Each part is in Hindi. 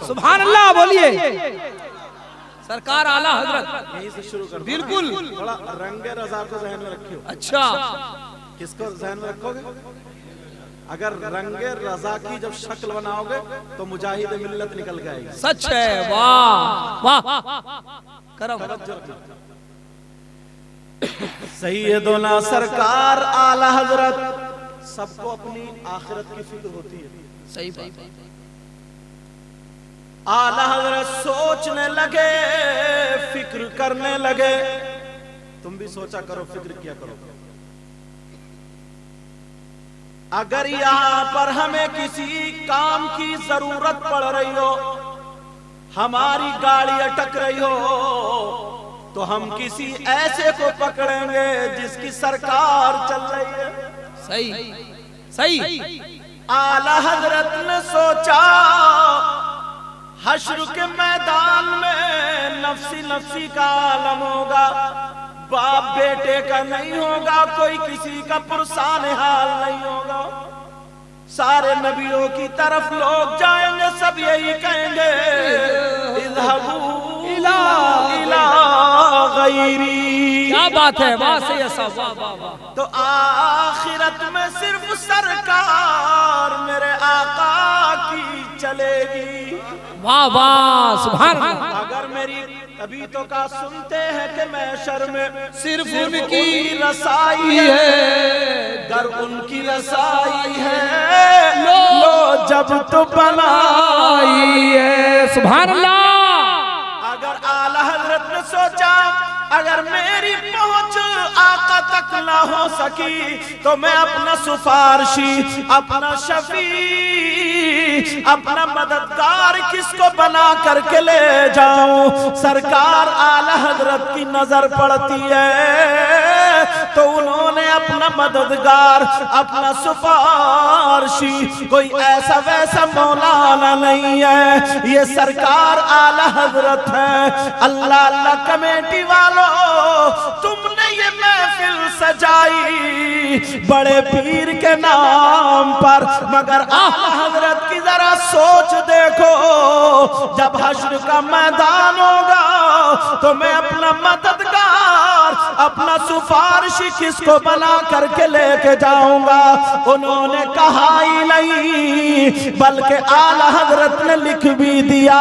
सुभान अल्लाह बोलिए। सरकार आला हजरत यहीं से शुरू कर बिल्कुल। थोड़ा रंगे रजा को जहन में रखियो। अच्छा, किसको जहन में रखोगे? अगर रंगे रजा की जब शक्ल बनाओगे तो मुजाहिद मिल्लत निकल जाएगी। सच है। वाह वाह करो। सैयदुना सरकार आला हजरत, सबको अपनी आखिरत की फिक्र होती है। सही बात। आला हजरत सोचने लगे, फिक्र करने लगे। तुम भी सोचा करो, फिक्र किया करो। अगर यहां पर हमें किसी काम की जरूरत पड़ रही हो, हमारी गाड़ी अटक रही हो, तो हम किसी ऐसे को पकड़ेंगे जिसकी सरकार चल रही है। सही सही। आला हजरत ने सोचा, हश्र के मैदान में नफ्सी नफ्सी का आलम होगा, बाप बेटे का नहीं होगा, कोई किसी का पुरसान हाल नहीं होगा। सारे नबियों की तरफ लोग जाएंगे, सब यही कहेंगे इज़हबू इला गैरी। क्या बात है, वाह सही है सब, वाह वाह वाह। तो आखिरत में सिर्फ सरकार मेरे आका की चलेगी। वाह वाह सुभान अल्लाह। अगर मेरी तभी तो का सुनते हैं कि महशर में सिर्फ उनकी रसाई है, दर उनकी रसाई है, लो जब तो बनाई है। सुभान अल्लाह। अगर आला हजरत ने सोचा, अगर मेरी पहुंच आका तक ना हो सकी तो मैं अपना सिफारशी, अपना शफी, अपना मददगार किसको बना करके ले जाऊं। सरकार आला हजरत की नजर पड़ती है तो उन्होंने अपना मददगार, अपना सिफारशी कोई ऐसा वैसा मौलाना नहीं है, ये सरकार आला हजरत है। अल्लाह अल्लाह कमेटी वालों, तुमने ये महफिल सजाई बड़े पीर के नाम पर, मगर आला हजरत की जरा सोच देखो, जब हश्र का मैदान होगा तो मैं अपना मददगार, अपना सिफारिशी किसको बना करके लेके जाऊंगा। उन्होंने कहा ही नहीं, बल्कि आला हजरत ने लिख भी दिया,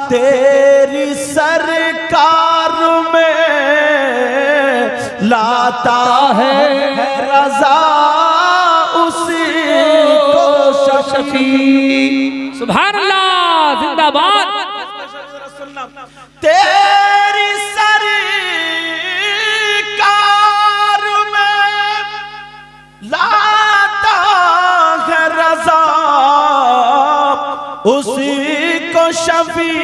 तेरी सरकार में लाता है रजा उसी को शफी। सुभान अल्लाह, जिंदाबाद। तेरी सरकार में लाता है रजा उसी को शफी,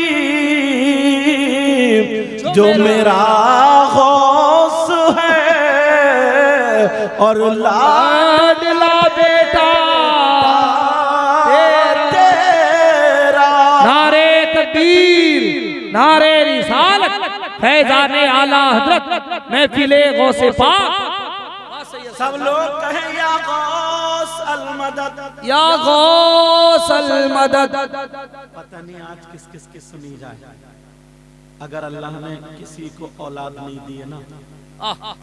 जो मेरा गौस है और लाडला बेटा तेरा। नारे तकबीर, नारे रिसालत, फैजाने आला हजरत, महफिले गौसे पाक। सब लोग कहें या गौस अल मदद, या गौस अल मदद। पता नहीं आज किस किस की सुनी जाए। अगर अल्लाह ने किसी को औलाद नहीं दी है ना,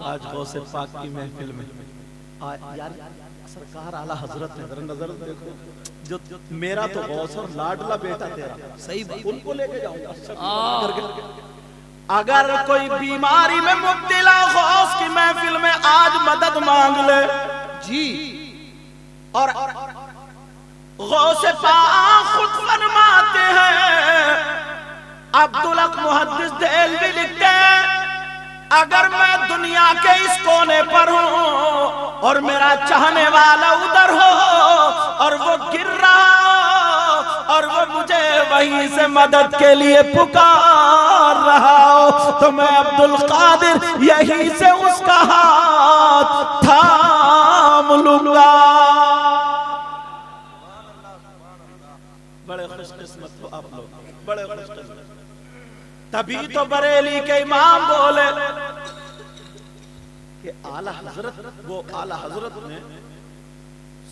आज गौसे पाक की महफिल में यार सरकार आला हजरत है, जरा नजर देखो, जो मेरा तो गौस और लाडला बेटा तेरा, सही बात। उनको लेके जाऊंगा। अगर कोई बीमारी में मुब्तला गौस की महफिल में आज मदद मांग ले जी, और गौसे पाक खुद फरमाते हैं, अब्दुल हक मुहद्दिस देलवी लिखते हैं, अगर मैं दुनिया के इस कोने पर हूं और मेरा चाहने वाला उधर हो और वो गिर रहा और वो मुझे वहीं से मदद के लिए पुकार रहा हो, तो मैं अब्दुल कादिर यहीं से उसका हाथ थाम लूंगा। बड़े खुशकिस्मत हो आप लोग, बड़े खुशकिस्मत। तभी तो बरेली के इमाम बोले कि आला हजरत, वो आला हजरत ने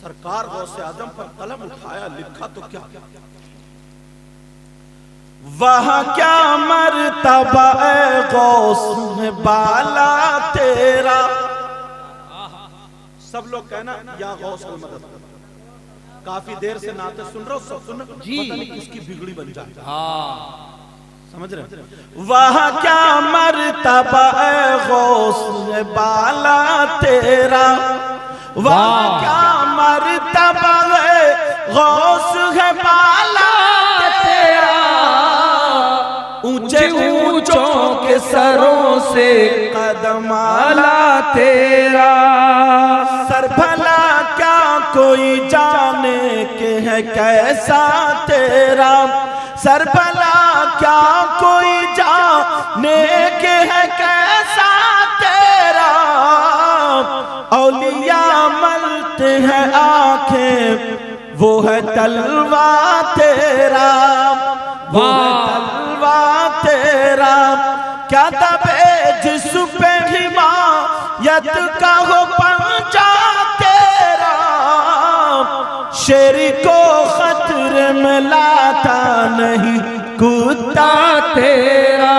सरकार गौसे आजम पर कलम उठाया, लिखा तो क्या वह क्या मर्तबा है गौस में बाला तेरा। सब लोग कहना या गौस को मदद। काफी देर से नाते सुन रहे हो, सब सुन रहे जी, पता नहीं किसकी बिगड़ी बन जाए। हाँ समझ रहे। वह क्या मर्तबा है गौस में बाला तेरा, वह क्या मर्तबा है गौस है बाला तेरा। ऊंचे ऊंचों के सरों से कदम आला तेरा। सर भला क्या कोई जाने के है कैसा तेरा, सर भला क्या कोई जाने के है कैसा तेरा। औलिया मलते हैं आंखें वो है तलवा तेरा, वो है तलवा तेरा। क्या दबे जिस पे हिमायत का हो पंजा तेरा। शेर को खतरे में लाता नहीं कुत्ता तेरा।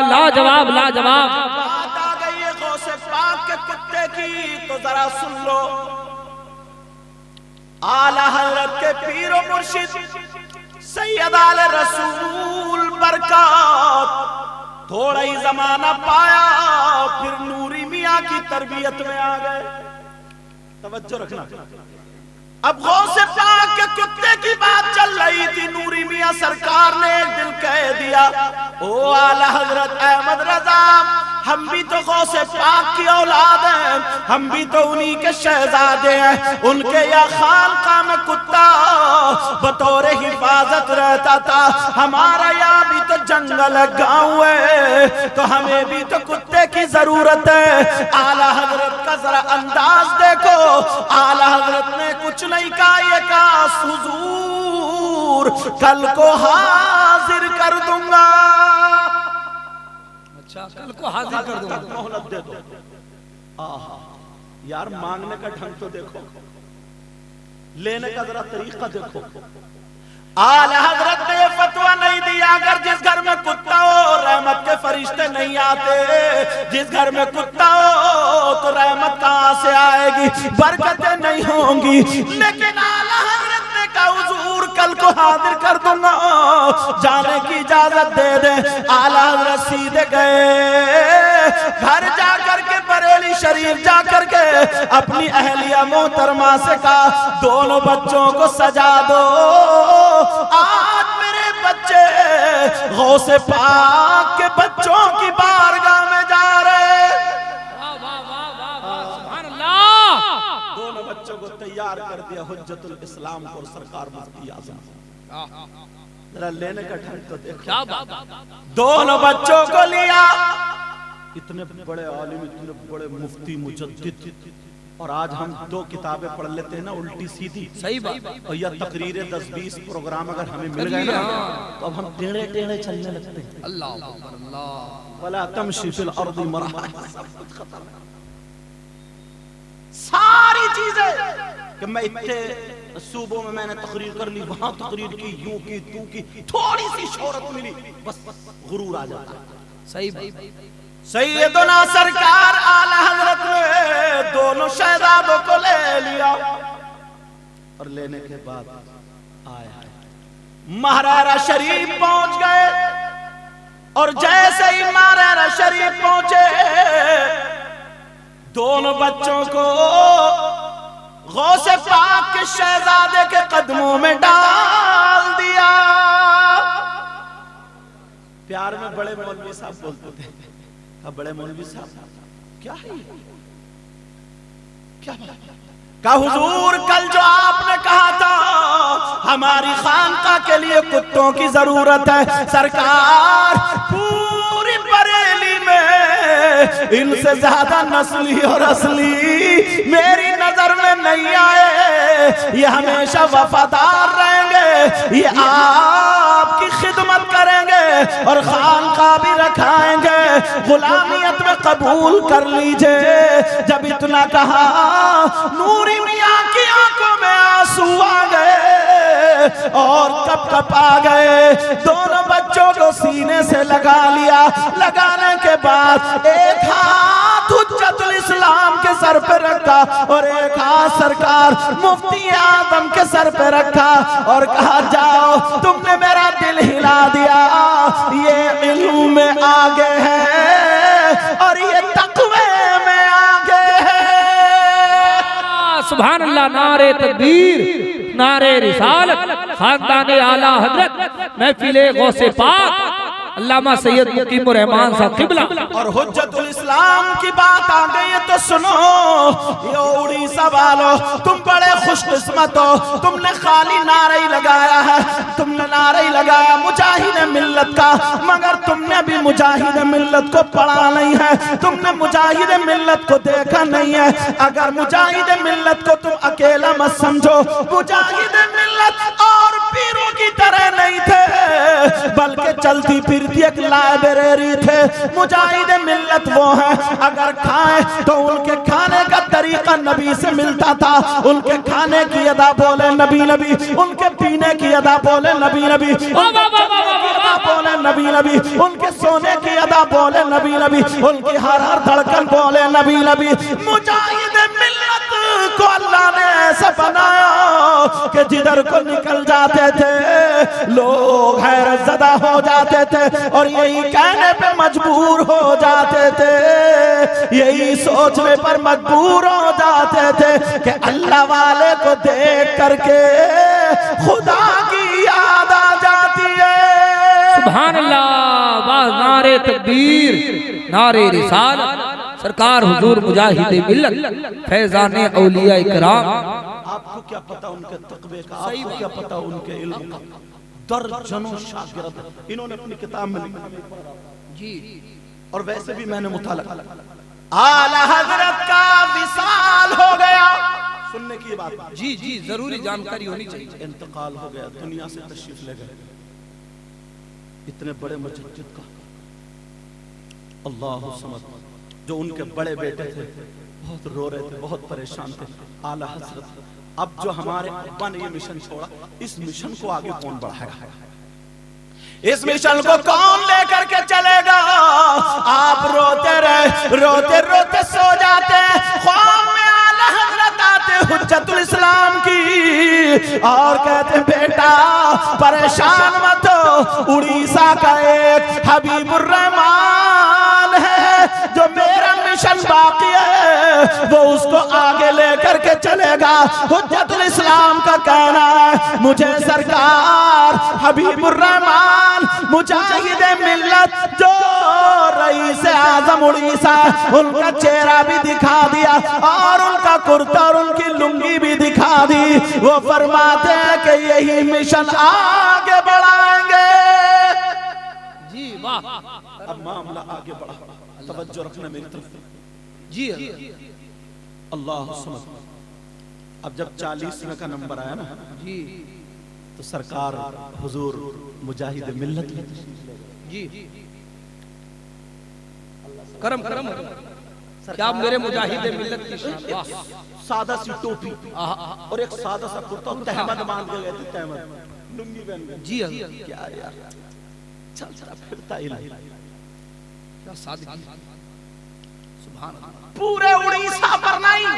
लाजवाब लाजवाब। बात आ गई है गौसे पाक के कुत्ते की, तो जरा सुन लो। आला हजरत के पीरो मुर्शिद सैयद आले रसूल बरकत थोड़ा ही जमाना पाया, फिर नूरी मियां की तरबियत में आ गए। तवज्जो रखना। अब गौसे पाक के कुत्ते की बात चल रही थी। नूरी मियां सरकार ने एक दिन कह दिया, ओ आला हजरत अहमद रजा, हम भी तो गौसे पाक की औलाद हैं, हम भी तो उन्हीं के शहजादे हैं। उनके या खानका में कुत्ता बतौर हिफाजत रहता था। हमारा यहाँ भी तो जंगल गांव है, तो हमें भी तो कुत्ते की जरूरत है। आला हजरत का जरा अंदाज देखो। आला हजरत ने कुछ नहीं कहा, ये कहा हुजूर कल को हाजिर कर दूंगा। अच्छा, कल को हाजिर कर दूंगा। मोहलत दे दो। आहा यार, मांगने का ढंग तो देखो, लेने का जरा तरीका देखो। आला हजरत ने फतवा नहीं दिया, अगर जिस घर में कुत्ता हो रहमत के फरिश्ते नहीं आते। जिस घर में कुत्ता हो तो रहमत कहां से आएगी, बरकतें नहीं होंगी। लेकिन आला हजरत ने कहा हुजूर कल को हाजिर कर दूंगा, जाने की इजाजत दे दे। आला हजरत सीधे गए घर जाकर के बरेली शरीफ जाकर के अपनी अहलिया मोहतरमा से कहा, दोनों बच्चों को सजा दो, आज मेरे बच्चे गौसे पाक के बच्चों की बारगाह में जा रहे। वाह वाह वाह वाह वाह, सुभान अल्लाह। दोनों बच्चों को तैयार कर दिया हुज्जतुल इस्लाम को सरकार मुफ्ती आजम। जरा लेने का ढंग तो देखो, क्या बात। दोनों बच्चों को लिया। इतने बड़े आलिम, इतने बड़े मुफ्ती मुजद्दिद, और आज हम दो किताबें पढ़ लेते हैं ना उल्टी सीधी। सही बात। और यह तकरीरें 10-20 प्रोग्राम अगर हमें मिल गए ना, तो अब हम टेढ़े टेढ़े चलने लगते हैं। अल्लाह अल्लाह। वला तमशी फिल अर्दी मरहा। सारी चीजें कि मैं इतने सूबों में मैंने तकरीर कर ली, वहां तकरीर की, यूं की तू की, थोड़ी सी शोहरत मिली, बस गुरूर आ जाता है। सही बात। सैयदना सरकार आला हजरत ने दोनों शहजादों को ले लिया, और लेने के बाद आया महारारा शरीफ पहुंच गए। और जैसे ही महारारा शरीफ पहुंचे, दोनों बच्चों को गौसे पाक के शहजादे के कदमों में डाल दिया। प्यार में बड़े मौलवी साहब बोलते थे, अब बड़े मौलवी साहब क्या है, क्या का हुजूर कल जो आपने कहा था हमारी खानका के लिए कुत्तों की जरूरत है, सरकार पूरी बरेली में इनसे ज्यादा नस्ली और असली मेरी नजर में नहीं आए। ये हमेशा वफादार रहेंगे, ये आपकी खिदमत करेंगे और खानका भी रखाएंगे, गुलामियत में कबूल कर लीजिए। जब इतना कहा, नूरी मियां की आंखों में आंसू आ गए और कप कप आ गए। दोनों सीने से लगा लिया। लगाने के बाद एक हाथ हुज्जतुल इस्लाम के सर पे रखा और एक हाथ सरकार मुफ्ती आदम के सर पे रखा और कहा, जाओ, तुमने मेरा दिल हिला दिया। ये इल्म में आगे है और ये तक़वे में आगे है। सुभान अल्लाह। नारे तकबीर, नारे रिसालत, खानदाने आला हजरत, महफिले गौसे पाक अल्लामा सैयद मुकीमुर रहमान साहब किबला। और हुज्जतुल इस्लाम की बात आ गई है तो सुनो, ये उड़ीसा वालों, तुम बड़े खुशकिस्मत हो, तुमने खाली नारा ही लगाया है, तुमने नारा ही लगाया मुजाहिद मिल्लत का, मगर तुमने भी मुजाहिद मिल्लत को पढ़ा नहीं है, तुमने मुजाहिद मिल्लत को देखा नहीं है। अगर मुजाहिद मिल्लत को तुम अकेला मत समझो, मुजाहिद मिल्लत और पीरों की तरह नहीं थे, बल्कि चलती फिरती एक लाइब्रेरी थे। मुजाहिद मिल्लत वो है, अगर खाएं तो उनके खाने का तरीका नबी से मिलता था। उनके खाने की अदा बोले नबी नबी, उनके पीने की अदा बोले नबी नबी, बोले नबी नबी, उनके सोने की अदा बोले नबी नबी, उनकी हर हर धड़कन बोले नबी नबी। मुजाहिद मिल्लत को अल्लाह ने ऐसा बनाया कि जिधर को निकल जाते थे लोग हैरत ज़दा हो जाते थे और यही कहने पे मजबूर हो जाते थे, यही सोचने पर मजबूर हो जाते थे कि अल्लाह वाले को देख करके खुदा की याद आ जाती है। सुभान अल्लाह। नारे तकबीर, नारे रिसालत, सरकार हुजूर मुजाहिद मिल्लत फैजाने औलिया इकराम। आपको क्या पता उनके तक़वे का, आपको क्या पता उनके इल्म का। दर्जनों शागिर्द इन्होंने अपनी किताब में लिखा जी, और वैसे भी मैंने मुताला, आला हजरत का विसाल हो गया। सुनने की बात जी जी, जरूरी जानकारी होनी चाहिए। इंतकाल हो गया, दुनिया से तशरीफ ले गए। इतने बड़े मुजद्दिद का अल्लाह समद, जो उनके बड़े बेटे थे, बहुत रो रहे थे, बहुत परेशान थे। आला हजरत, अब जो हमारे अब्बा ने ये मिशन छोड़ा, इस मिशन को आगे कौन बढ़ाएगा? इस मिशन को कौन लेकर के चलेगा? आप रोते रहे, रोते रोते सो जाते, ख्वाब में आला हजरत आते हुज्जतुल इस्लाम की और कहते, बेटा परेशान मत हो, उड़ीसा का एक हबीबुर रहमान है जो मेरा मिशन बाकी है, वो उसको आगे लेकर के चलेगा। हुज्जतुल इस्लाम का कहना है, मुझे सरकार हबीबुर रहमान मुजाहिद मिल्लत जो रईस आज़म उड़ीसा, उनका चेहरा भी दिखा दिया और उनका कुर्ता और उनकी लुंगी भी दिखा दी। वो फरमाते हैं कि यही मिशन आगे बढ़ाएंगे। जी वाह। अब मामला आगे बढ़ा, तवज्जो रखना मेरी तरफ जी। अल्लाह समझ। अब जब 40वें का नंबर आया ना जी, तो सरकार हुजूर मुजाहिद मिल्लत जी, करम करम, क्या मेरे मुजाहिद मिल्लत की शान। सादा सी टोपी और एक सादा सा कुर्ता, तहमद बांध के गए थे, तहमद लुंगी पहन के। जी क्या यार, चल चल फिरता इलाही, क्या सादगी। सुभान अल्लाह। पूरे उड़ीसा पर नहीं,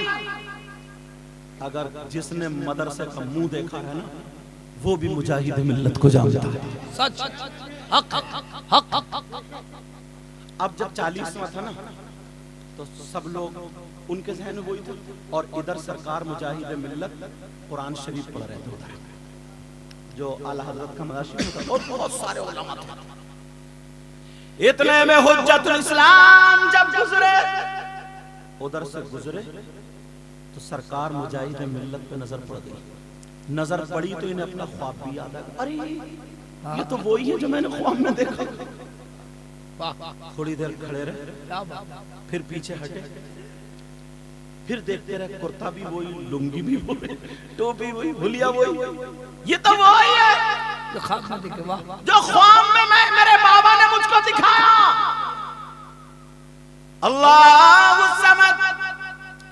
अगर जिसने मदरसे का मुंह देखा है ना, वो भी मुजाहिद मिल्लत को जानता है। सच, हक हक हक। अब जब 40वां था ना, तो सब लोग उनके जहन में वही थे, और इधर सरकार मुजाहिद मिल्लत कुरान शरीफ पढ़ रहे थे, जो आला हजरत का मदाशी था, और बहुत सारे उलमा थे। इतने में हुज्जतुल इस्लाम जब गुजरे, उधर से गुजरे तो सरकार मुजाहिद मिल्लत पे नजर पड़ गई। नजर पड़ी तो इन्हें अपना ख्वाब भी याद आया, अरे ये तो वही है जो मैंने ख्वाब में देखा। थोड़ी देर खड़े रहे, फिर पीछे हटे, फिर देखते रहे, कुर्ता भी वही, लुंगी भी वही, टोपी वही, हुलिया वही, ये तो वही है जो ख्वाब में मेरे बाबा ने मुझको दिखाया। अल्लाह समद।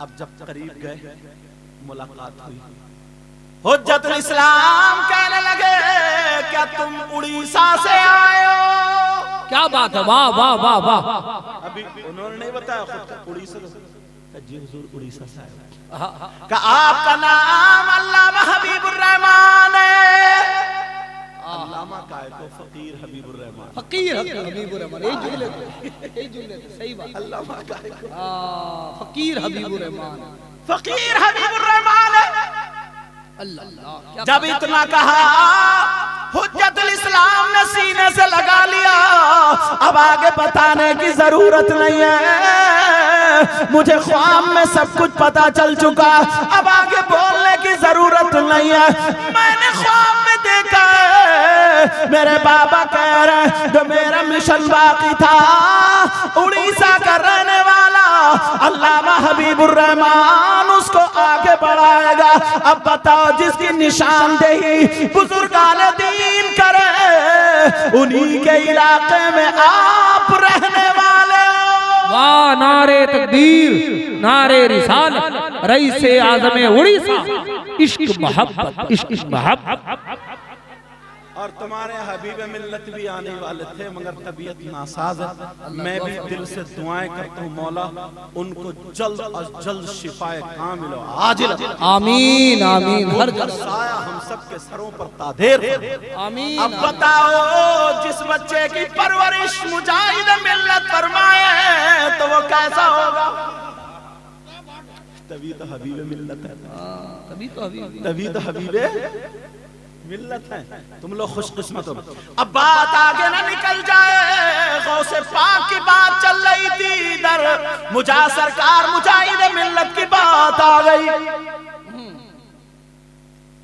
अब जब करीब गए, मुलाकात हुई, हुज्जतुल इस्लाम कहने लगे, क्या तुम उड़ीसा से आए हो? क्या बात है, वाह वाह वाह वाह। अभी उन्होंने नहीं बताया खुद का उड़ीसा जी हुजूर उड़ीसा से आए का आपका नाम अल्लामा हबीबुर रहमान है। अल्लामा का है तो फकीर हबीबुर रहमान, फकीर हबीबुर रहमान, यही जुमले थे, सही बात। अल्लामा का है फकीर हबीबुर रहमान, फकीर हबीबुर रहमान है। अल्लाह, जब इतना कहा हुज्जतुल इस्लाम ने सीने से लगा लिया, अब आगे बताने की जरूरत नहीं है, मुझे ख्वाब में सब कुछ पता चल चुका, अब आगे बोलने की जरूरत नहीं है। मैंने ख्वाब में देखा है, मेरे बाबा कह रहे हैं जो मेरा मिशन बाकी था, उड़ीसा का रहने वाला अल्लामा हबीबुर रहमान उसको आगे बढ़ाएगा। अब बताओ जिसकी निशानदेही बुजुर्गाने दीन करे, उन्हीं के इलाके में आप रहने वाले हो। वाह, नारे तकबीर, नारे रिसालत, रईसे आज़म उड़ीसा, इश्क मोहब्बत, इश्क मोहब्बत। और तुम्हारे हबीब मिल्लत भी आने वाले थे मगर तबीयत नासाज है। मैं भी दिल से दुआएं करता हूँ मौला उनको जल्द अज जल्द शिफाए कामिल आजिल आमीन आमीन। हर साया हम सब के सरों पर तादेर आमीन। अब बताओ जिस बच्चे की परवरिश मुजाहिद मिल्लत फरमाए तो वो कैसा होगा? तभी तो हबीब मिल्लत है, तभी तो हबीब मिल्लत है। तुम लोग खुशकिस्मत हो। अब बात आगे ना निकल जाए, गौसे पाक की बात चल रही थी, इधर मुझा सरकार मुजाहिद मिल्लत की बात आ गई।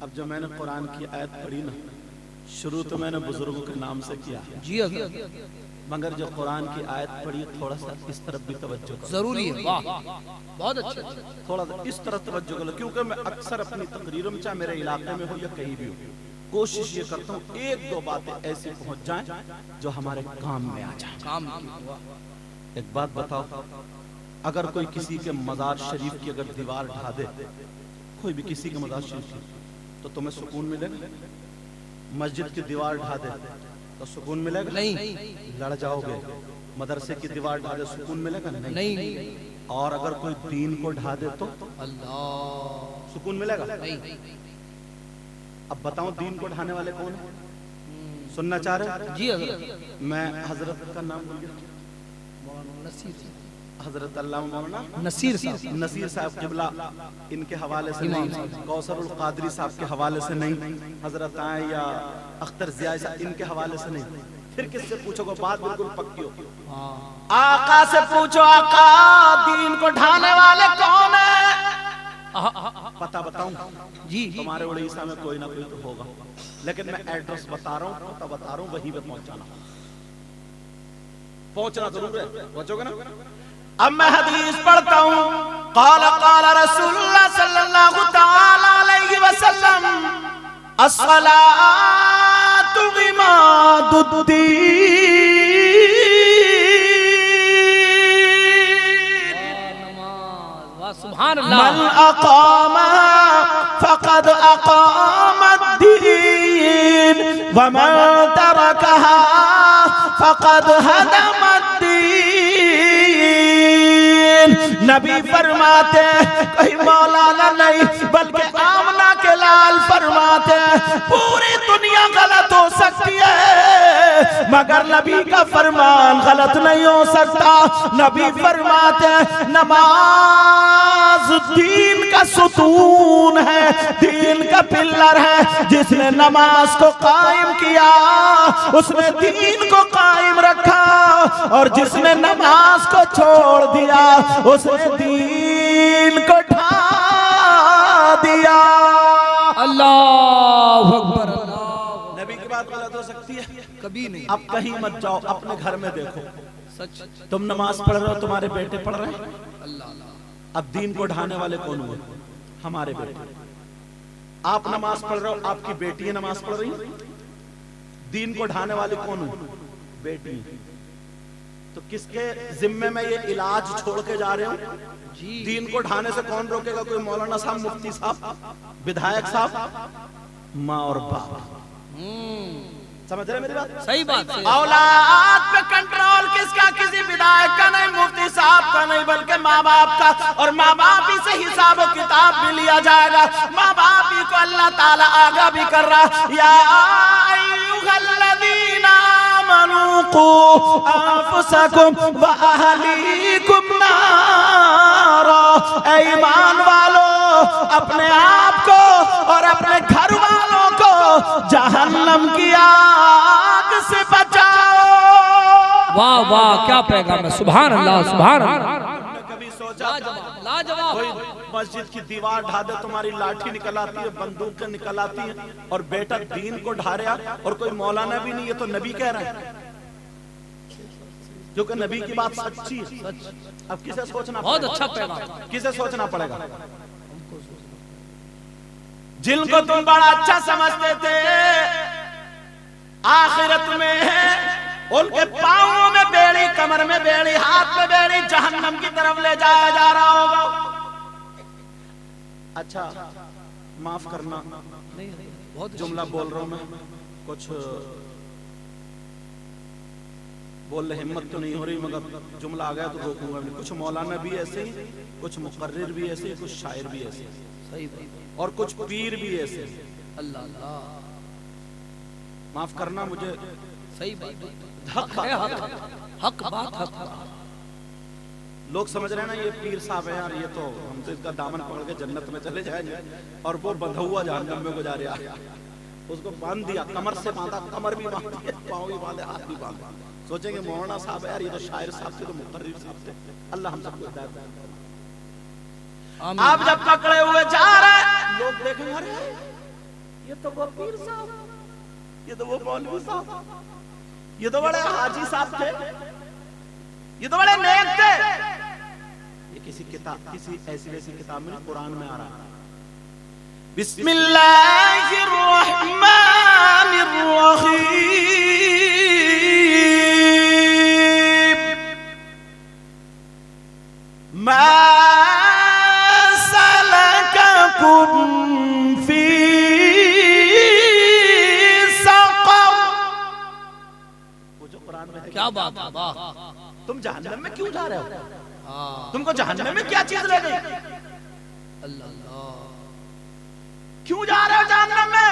अब जो मैंने कुरान की आयत पढ़ी ना, शुरू तो मैंने बुजुर्गों के नाम से किया जी, मगर जो कुरान की आयत पढ़ी थोड़ा सा इस तरफ भी तवज्जो करो, जरूरी है। वाह, बहुत अच्छा, थोड़ा सा इस तरफ तवज्जो करो, क्योंकि मैं अक्सर अपनी तकरीरों में चाहे मेरे इलाके में हो या कहीं भी हो, कोशिश ये करता हूँ एक दो बातें ऐसी पहुंच जाएं जो हमारे काम में आ जाए। काम एक बात बताओ, अगर कोई किसी के मजार शरीफ की अगर दीवार ढा दे, कोई भी किसी के मजार शरीफ की, तो तुम्हें सुकून मिलेगा? मस्जिद की दीवार ढा दे तो सुकून मिलेगा? नहीं। लड़ जाओगे। मदरसे की दीवार ढा दे सुकून मिलेगा? नहीं। और अगर कोई दीन को ढा दे तो अल्लाह, सुकून मिलेगा? नहीं। अब बताओ दीन को ढाने वाले कौन है? सुनना चाह रहे? जी हज़रत। मैं हजरत का नाम भूल गया, हजरत अल्लामा मौलाना नसीर साहब, नसीर साहब किबला, इनके हवाले से नहीं, कौसरुल कादरी साहब के हवाले से नहीं, हजरत आए या अख्तर जिया साहब इनके हवाले से नहीं, फिर किससे पूछोगे? बात बिल्कुल पक्की हो। आका से पूछो, आका दीन को ढाने वाले कौन है? पता बताऊं जी, तुम्हारे उड़ीसा में कोई ना कोई तो होगा, लेकिन मैं एड्रेस बता रहा हूँ, पता बता रहा हूँ, वहीं पे पहुंचना जरूर है। पहुंचोगे ना? अब मैं हदीस पढ़ता हूँ, क़ाला क़ाला रसूलुल्लाह सल्लल्लाहु तआला अलैहि वसल्लम, अस्सलातु इमादुद्दीन, सुभान अल्लाह, मन अक़ामा फ़क़द अक़ामद्दीन व मन तरकहा फ़क़द हदमद्दीन। नबी फरमाते, कोई मौलाना नहीं बल्कि आमना के लाल फरमाते, पूरी दुनिया गलत हो सकती है मगर नबी का फरमान गलत नहीं हो सकता। नबी फरमाते नमाज दीन का सुतून है, दीन का पिल्लर है, जिसने नमाज को कायम किया उसने दीन को कायम रखा, और जिसने नमाज को छोड़ दिया उसने दीन को ढा दिया। अल्लाह अकबर। नबी की बात गलत हो सकती है? कभी नहीं। अब कहीं मत जाओ, अपने घर में देखो, सच। तुम नमाज पढ़ रहे हो, तुम्हारे बेटे पढ़ रहे हैं, अल्लाह, अब दीन को ढाने वाले कौन हुए? हमारे बेटे। आप नमाज पढ़ रहे हो, आपकी बेटी नमाज पढ़ रही, दीन को ढाने वाले कौन हुए? बेटी। तो किसके जिम्मे में ये इलाज छोड़ के जा रहे हो? दीन को ढाने से कौन रोकेगा? कोई मौलाना साहब, मुफ्ती साहब, विधायक साहब? माँ और बाप। समझ रहे मेरी बात? सही बात है। औलाद पे कंट्रोल किसका? किसी विधायक का नहीं, मुफ्ती साहब का नहीं, बल्कि माँ बाप का। और माँ बाप ही से हिसाब किताब भी लिया जाएगा। माँ बाप ही को अल्लाह ताला आगा भी कर रहा, या अय्युहल्लज़ीना आमनू क़ू अंफुसकुम व अहलीकुम नारा। ऐ ईमान वालों, अपने आप को और अपने घर वालों को जहन्नम की आग से बचाओ। वाह वाह, क्या पैगाम है। सुभान अल्लाह, सुभान अल्लाह। कभी सोचा लाजवाब। कोई मस्जिद की दीवार ढा दे, तुम्हारी लाठी निकल आती है, बंदूक निकल आती है, और बेटा दीन को ढा रहा, और कोई मौलाना भी नहीं, ये तो नबी कह रहा है, जो कि नबी की बात सच्ची है। अब किसे सोचना? बहुत अच्छा पैगाम। किसे सोचना पड़ेगा? जिनको तुम बड़ा अच्छा समझते थे, आखिरत में उनके पांवों में बेड़ी, कमर में बेड़ी, हाथ में बेड़ी, जहन्नम की तरफ ले जाया जा रहा होगा। अच्छा, माफ करना, बहुत जुमला बोल रहा हूं मैं, कुछ बोलने हिम्मत तो नहीं हो रही, मगर जुमला आ गया तो रोकूंगा नहीं। कुछ मौलाना भी ऐसे ही, कुछ मुकर्रिर भी ऐसे, कुछ शायर भी ऐसे, सही बात। और कुछ पीर भी ऐसे। अल्लाह अल्लाह, माफ करना मुझे सही बात। हक है, हक बात, हक। लोग समझ रहे हैं ना ये पीर साहब है यार, ये तो हम तो इसका दामन पकड़ के जन्नत में चले जाएंगे, और वो बंधा हुआ जहन्नम में गुजारे। उसको बांध दिया, कमर से बांधा, कमर भी बांधी, पाँव भी बांधे, हाथ भी बांधा। सोचेंगे मौलाना साहब है यार, ये तो शायर साहब थे, तो मुकर्रिर साहब थे। अल्लाह हम सबको हिदायत दे। आप जब पकड़े हुए जा रहे हैं, लोग देखेंगे अरे ये तो वो पीर साहब, ये तो वो मौलवी साहब, ये तो बड़े हाजी साहब थे, ये तो बड़े नेक थे। ये किसी किताब, किसी ऐसी वैसी किताब में, कुरान में आ रहा है। बिस्मिल्लाहिर रहमानिर रहीम। मा फी सक़र। वो जो कुरान में है, क्या बात है, वाह। तुम जहन्नम में क्यों जा रहे हो? हाँ, तुमको जहन्नम में क्या चीज ले गई? अल्लाह अल्लाह, क्यों जा रहे हो जहन्नम में?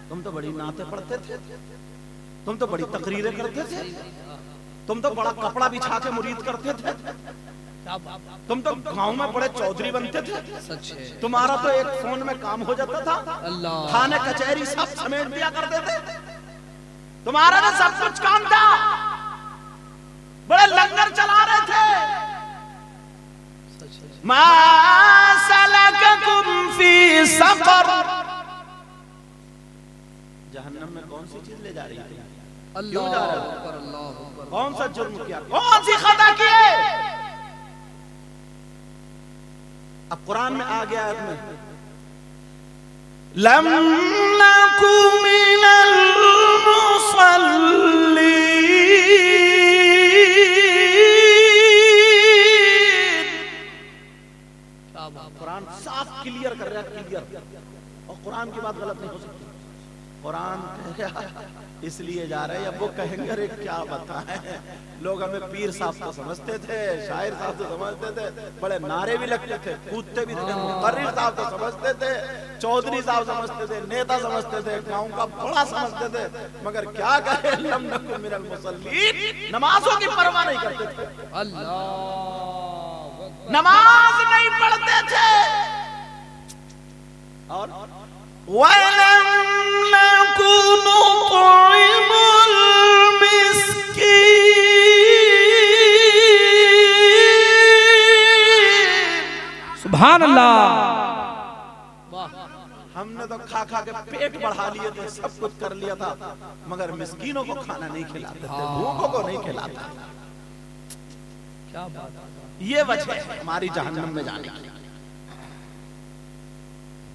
तुम तो बड़ी नाते पढ़ते थे, तुम तो बड़ी तकरीरें करते थे, तुम तो बड़ा कपड़ा बिछा के मुरीद करते थे, तुम तो गांव में बड़े चौधरी बनते थे। सच है। तुम्हारा तो एक फोन में काम हो जाता था, अल्लाह, थाने कचहरी सब समेट दिया करते थे, तुम्हारा तो सब कुछ काम था, बड़े लंगर चला रहे थे। सच है। मा सलककुम फी सक़र। जहन्नम में कौन सी चीज ले जा रही है? क्यों जा रहे हो? अल्लाह, कौन सा जुर्म किया, कौन सी खता की है? अब कुरान में आ गया है, लम नकु मिनल मुसल्लीन। कुरान साफ क्लियर कर रहा है, क्लियर। और कुरान की बात गलत नहीं हो सकती। कुरान कह रहा इसलिए जा रहे हैं, अब वो कहेंगे अरे क्या बताएं, लोग हमें पीर साहब तो समझते थे, शायर साहब तो समझते थे, बड़े नारे भी लगते थे, कूदते भी थे, मुकर्रिर साहब तो समझते थे, चौधरी साहब समझते थे, नेता समझते थे, गांव का बड़ा समझते थे, मगर क्या कहे, लम नकुम मिनल मुसल्लीन, नमाजों की परवाह नहीं करते थे। अल्लाह, नमाज नहीं पढ़ते थे, और वलम नकुन नुतइमुल मिस्कीन। सुभान अल्लाह, हमने तो खा खा के पेट बढ़ा लिए थे, सब कुछ कर लिया था, मगर मिस्कीनों को खाना नहीं खिलाते थे, भूखों को नहीं खिलाते। क्या बात है। ये वजह है हमारी जहन्नम में जाने की।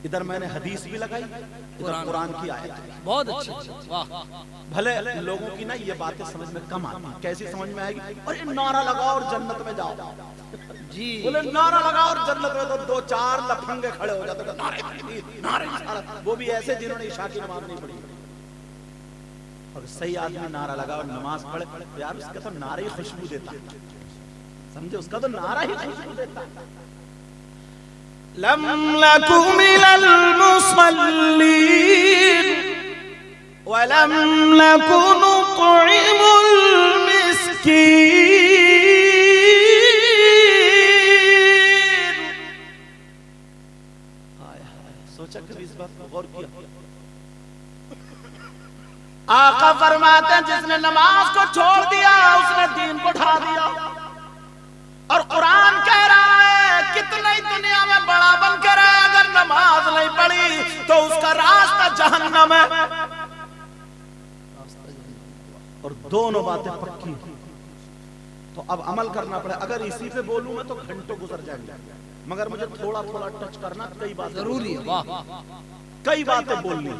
इधर मैंने हदीस भी लगाई, इधर कुरान की आयत। बहुत अच्छी, वाह। भले लोगों की ना ये बातें समझ में कम आती, कैसी समझ में आएगी? और नारा लगाओ और जन्नत में जाओ जी। बोले नारा लगाओ और जन्नत में, तो दो चार लफंगे खड़े हो जाते, नारे नारे, वो भी ऐसे जिन्होंने इशा की नमाज नहीं पढ़ी। और सही आदमी नारा लगा और नमाज पढ़े तो यार उसका तो नारा ही खुशबू देता, समझे, उसका तो नारा ही खुशबू देता। लम लकु मिनल मुसल्लीन व लम लकु नुतइमुल मिस्कीन। सोचा कभी इस बात को गौर किया? आका फरमाते हैं जिसने नमाज को छोड़ दिया उसने दीन को ढा दिया। और कुरान कह रहा है कितना ही दुनिया में बड़ा बन के रहे, अगर नमाज नहीं पढ़ी तो उसका रास्ता जहन्नम है। और दोनों बातें पक्की, तो अब अमल करना पड़े। अगर इसी पे बोलूं मैं तो घंटों गुजर जाएंगे, मगर मुझे थोड़ा थोड़ा टच करना, कई बातें जरूरी है। वाह, कई बातें बोलनी,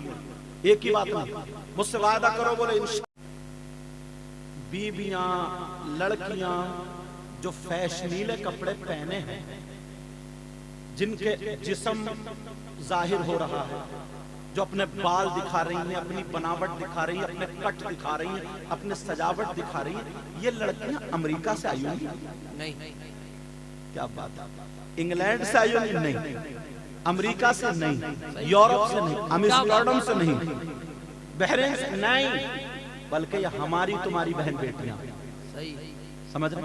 एक ही बात नहीं। मुझसे वादा करो, बोले बीबियां लड़कियां जो फैशनीले कपड़े पहने हैं, जिनके जिस्म जाहिर हो रहा है, जो अपने बाल दिखा रही हैं, अपनी बनावट दिखा रही हैं, अपने कट दिखा रही हैं, अपने सजावट दिखा रही हैं, ये लड़कियां अमेरिका से आई हुई नहीं? क्या बात है? इंग्लैंड से आई हुई नहीं, अमेरिका से नहीं, यूरोप से नहीं, अम्स्टर्डम से नहीं, बहरीन से नहीं, बल्कि ये हमारी तुम्हारी बहन बेटियां। समझ रहे?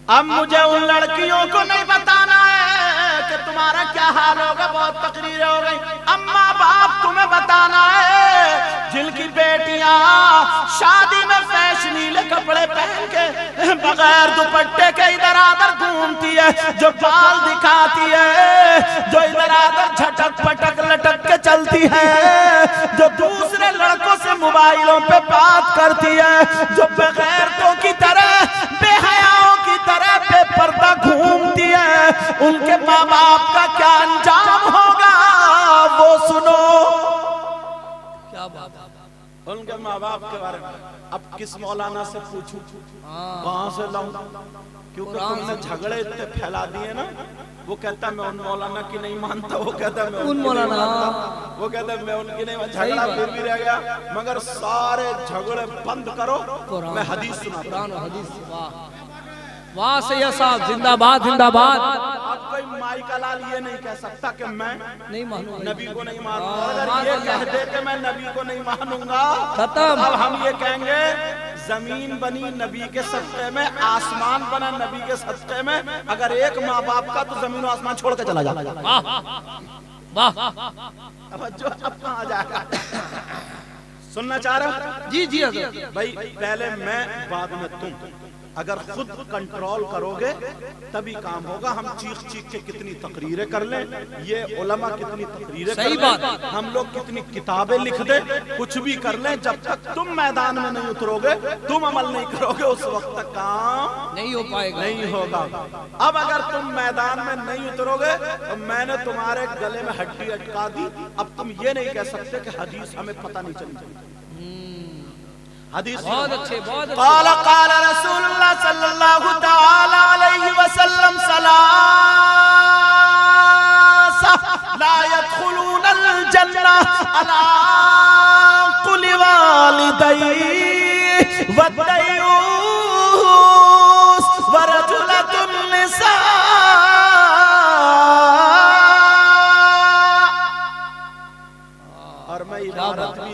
अब मुझे उन लड़कियों को नहीं बताना है कि तुम्हारा क्या हाल होगा, बहुत तकरीरें हो गई। अम्मा बाप तुम्हें बताना है जिनकी बेटियां शादी में फैशनीले कपड़े पहन के बगैर दुपट्टे के इधर आधर घूमती है, जो बाल दिखाती है, जो इधर आधर झटक पटक लटक के चलती है, जो दूसरे लड़कों से मोबाइलों पे बात करती है, जो बगैरतों की तरह बेहयाओं की तरह बेपर्दा घूमती है, उनके माँ बाप का क्या अंजाम होगा वो सुनो। क्या बात है? उनके माँ बाप के बारे में अब किस मौलाना से पूछूं, कहां से लाऊं? क्योंकि तुमने झगड़े इतने फैला दिए ना। वो कहता मैं उन मौलाना की नहीं मानता, वो कहता मैं उन मौलाना, वो कहता मैं उनकी नहीं मानता। झगड़ा फिर भी रह गया, मगर सारे झगड़े बंद करो, मैं हदीस सुनाता हूं। वाह वाह सैयद साहब, जिंदाबाद जिंदाबाद। अब कोई माई का लाल ये नहीं कह सकता कि मैं नहीं मानूंगा, नबी को नहीं मानूंगा। अगर ये कह दे कि मैं नबी को नहीं मानूंगा, खत्म। अब हम ये कहेंगे जमीन बनी नबी के सदक़े में, आसमान बना नबी के सदक़े में। अगर एक माँ बाप का तो जमीन और आसमान छोड़ के चला जा। वाह वाह, अब जो अब कहाँ जाएगा? सुनना चाह रहे हो? जी जी हज़रत। भाई पहले मैं बाद में तुम। अगर खुद कंट्रोल करोगे तभी काम होगा। हम चीख चीख के कितनी तकरीरें कर लें, ये उलमा कितनी तकरीरें कर लें, हम लोग कितनी किताबें लिख दें, कुछ भी कर लें, जब तक तुम मैदान में नहीं उतरोगे, तुम अमल नहीं करोगे, उस वक्त तक काम नहीं हो पाएगा, नहीं होगा। अब अगर तुम मैदान में नहीं उतरोगे तो मैंने तुम्हारे गले में हड्डी अटका दी, अब तुम ये नहीं कह सकते कि हदीस हमें पता नहीं चली। हदीस बहुत अच्छे, बहुत अच्छे। क़ाल क़ाल रसूलुल्लाह सल्लल्लाहु तआला अलैहि वसल्लम सलासा ला यदखुलूनल जन्नह अला कुल्लि वालिदैहि वद्दयूस वरजुलतुन निसा। और मैं इबारत भी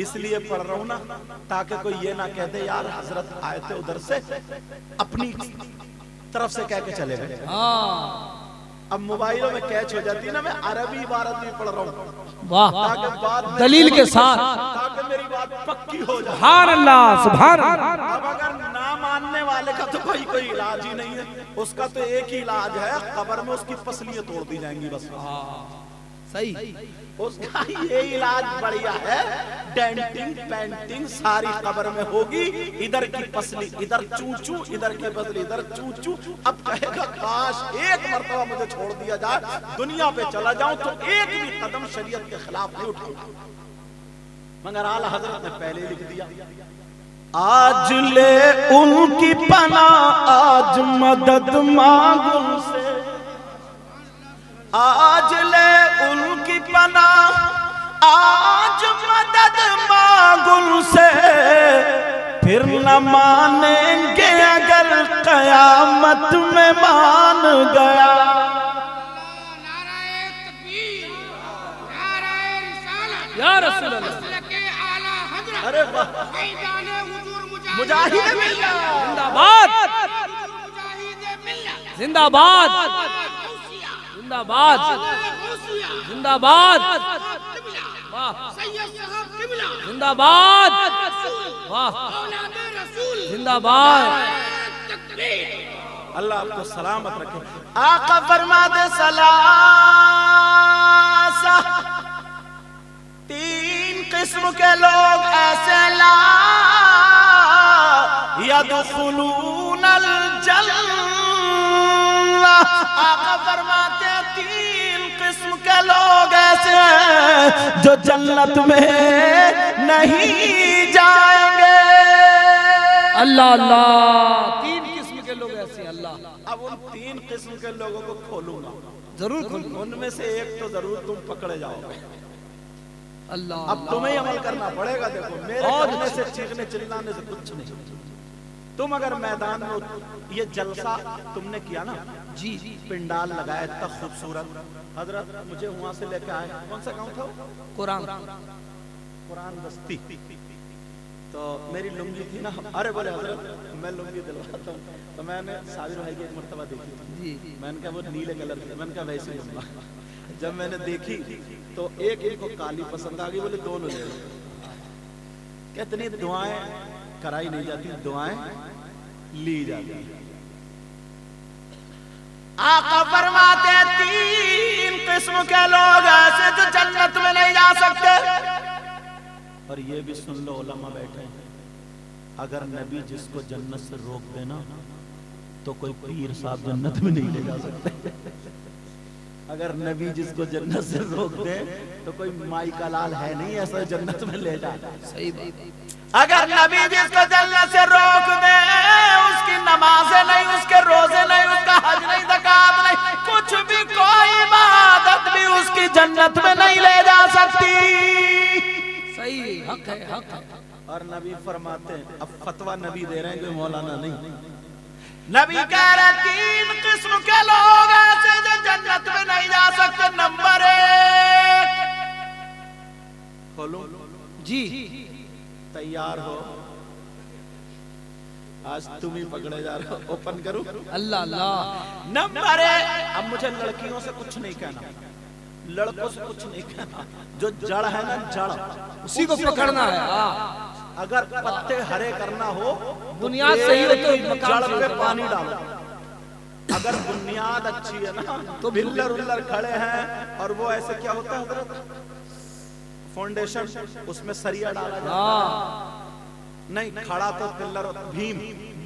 इसलिए पढ़ रहा हूँ ना, ताकि कोई ये ना कह दे यार हजरत आए थे उधर से, अपनी तरफ से कह के चले गए। अब मोबाइलों में कैच हो जाती है ना, मैं अरबी इबारत भी पढ़ रहा हूँ, वाह, ताकि बाद में दलील के साथ, ताकि मेरी बात पक्की हो जाए। सुभान अल्लाह, सुभान अल्लाह। अब अगर ना मानने वाले का तो कोई इलाज ही नहीं है, उसका तो एक ही इलाज है, कब्र में उसकी पसलियां तोड़ दी जाएंगी बस। सही, उसका ये इलाज बढ़िया है, डेंटिंग पेंटिंग सारी कब्र में होगी। इधर की पसली इधर चूचू, इधर की पसली इधर चूचू। अब कहेगा काश एक मर्तबा मुझे छोड़ दिया जाए, दुनिया पे चला जाऊं तो एक भी कदम शरीयत के खिलाफ नहीं उठाऊंगा। मगर आला हजरत ने पहले लिख दिया, आज ले उनकी पना, आज मदद मांगू उनसे, आज ले उनकी पना, आज मदद मांगुल से फिर न मानेंगे अगर कयामत में मान गया। या रसूल अल्लाह। अरे वाह, मुजाहिद मिल्लत जिंदाबाद जिंदाबाद जिंदाबाद जिंदाबाद वाह जिंदाबाद वाह जिंदाबाद। अल्लाह आपको सलामत रखे। आका फरमा दे सलासा, तीन किस्म के लोग ऐसे ला यदखुलूनल जन्नह। आका फरमाते हैं तीन किस्म के लोग ऐसे हैं जो जन्नत में नहीं जाएंगे। अल्लाह अल्लाह, तीन किस्म के लोग ऐसे हैं अल्लाह। अब उन तीन किस्म के लोगों को खोलूंगा, जरूर खोलूंगा। उनमें से एक तो जरूर तुम पकड़े जाओगे। अल्लाह अब तुम्हें अमल करना पड़ेगा। देखो मेरे कहने से, चीखने चिल्लाने से कुछ नहीं। तुम अगर मैदान में ये जलसा तुमने किया ना जी, पिंडाल लगाया इतना खूबसूरत, हजरत मुझे वहां से लेके आए, कौन सा गांव था? कुरान कुरान बस्ती। तो मेरी लुंगी थी ना, अरे बोले हजरत मैं लुंगी दिलवाता हूँ। तो मैंने साबिर भाई की एक मर्तबा देखी थी, मैंने कहा वो नीले कलर की, मैंने कहा वैसे लूंगा। जब मैंने देखी तो एक इनको काली पसंद आ गई, बोले दोनों ले लो। कितनी दुआएं कराई नहीं जाती, दुआएं ली जाती। आका फरमाते तीन किस्म के लोग ऐसे जो जन्नत में नहीं जा सकते। और ये भी सुन लो, उलमा बैठे हैं, अगर नबी जिसको जन्नत से रोक देना तो कोई पीर साहब जन्नत में नहीं ले जा सकते। अगर नबी जिसको जन्नत से रोक दे तो कोई माई का लाल है नहीं ऐसा जन्नत में ले जा। सही बात। अगर नबी जिसको जन्नत से रोक दे, उसकी नमाजें नहीं, उसके रोजे नहीं, उसका हज नहीं, ज़कात नहीं, कुछ भी कोई इबादत भी उसकी जन्नत में नहीं ले जा सकती। सही, हक है, हक है। और नबी फरमाते हैं, अब फतवा नबी दे रहे हैं कोई मौलाना नहीं, नबी कह रहे तीन किस्म के लोग ऐसे जो जन्नत में नहीं जा सकते। नंबर एक, खोलो जी, तैयार हो, आज तुम ही पकड़े जा रहे हो, ओपन करूं? अल्लाह अल्लाह। नंबर एक, अब मुझे लड़कियों से कुछ नहीं कहना, लड़कों से कुछ नहीं कहना, जो जड़ है ना जड़, उसी को पकड़ना है। अगर पत्ते हरे करना हो, बुनियाद सही हो तो जड़ पे पानी डालो। अगर बुनियाद अच्छी है ना तो बिल्लर उल्लर खड़े हैं और वो ऐसे क्या होता है हजरत, फाउंडेशन उसमें सरिया डाला जाता है, नहीं खड़ा तो pillar, Bhim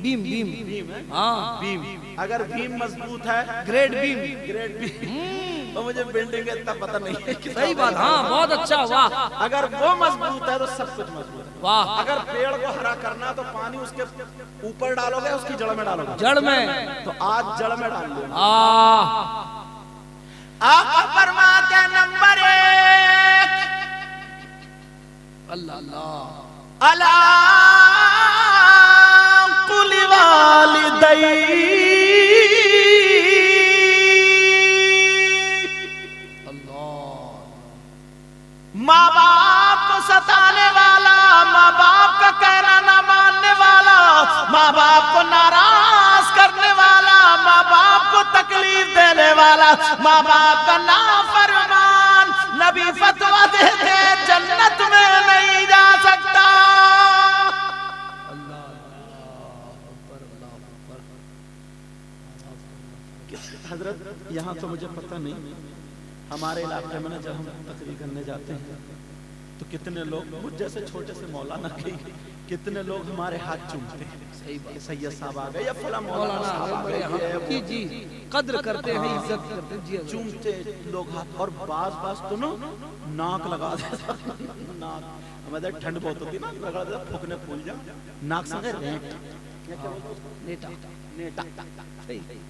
beam beam Bhim है, हाँ भीम। अगर भीम मजबूत है, ग्रेड बीम, ग्रेड भीम। तो मुझे बिल्डिंग इतना पता नहीं है। सही बात, हाँ बहुत अच्छा, वाह। अगर वो मजबूत है तो सब कुछ मजबूत है, वाह। अगर पेड़ को हरा करना तो पानी उसके ऊपर डालोगे, उसकी जड़ में डालोगे, जड़ में, तो आज जड़ में डाल लो। आका फरमाते नंबर एक, अल्लाह अल्लाह, अला कुल वालिदै, माँ बाप को सताने वाला, माँ बाप का कहना ना मानने वाला, माँ बाप को नाराज करने वाला, माँ बाप को तकलीफ देने वाला, माँ बाप का नाफरमान, नबी फतवा देते जन्नत में नहीं जा सकता। हजरत यहाँ तो मुझे पता नहीं, हमारे इलाके में ना जब हम तकरीर करने जाते हैं तो कितने लोग मुझ जैसे छोटे से मौलाना के कितने लोग हमारे हाथ चूमते हैं। सही बात, सैयद साहब आ गए या फला मौलाना साहब आ गए, जी जी कद्र करते हैं, इज्जत करते हैं जी, चूमते लोग हाथ। और बाज तो ना नाक लगा देता, नाक हमारे ठंड बहुत होती ना, लगा देता फूकने फूल जा नाक संगे रेंट, नेता नेटा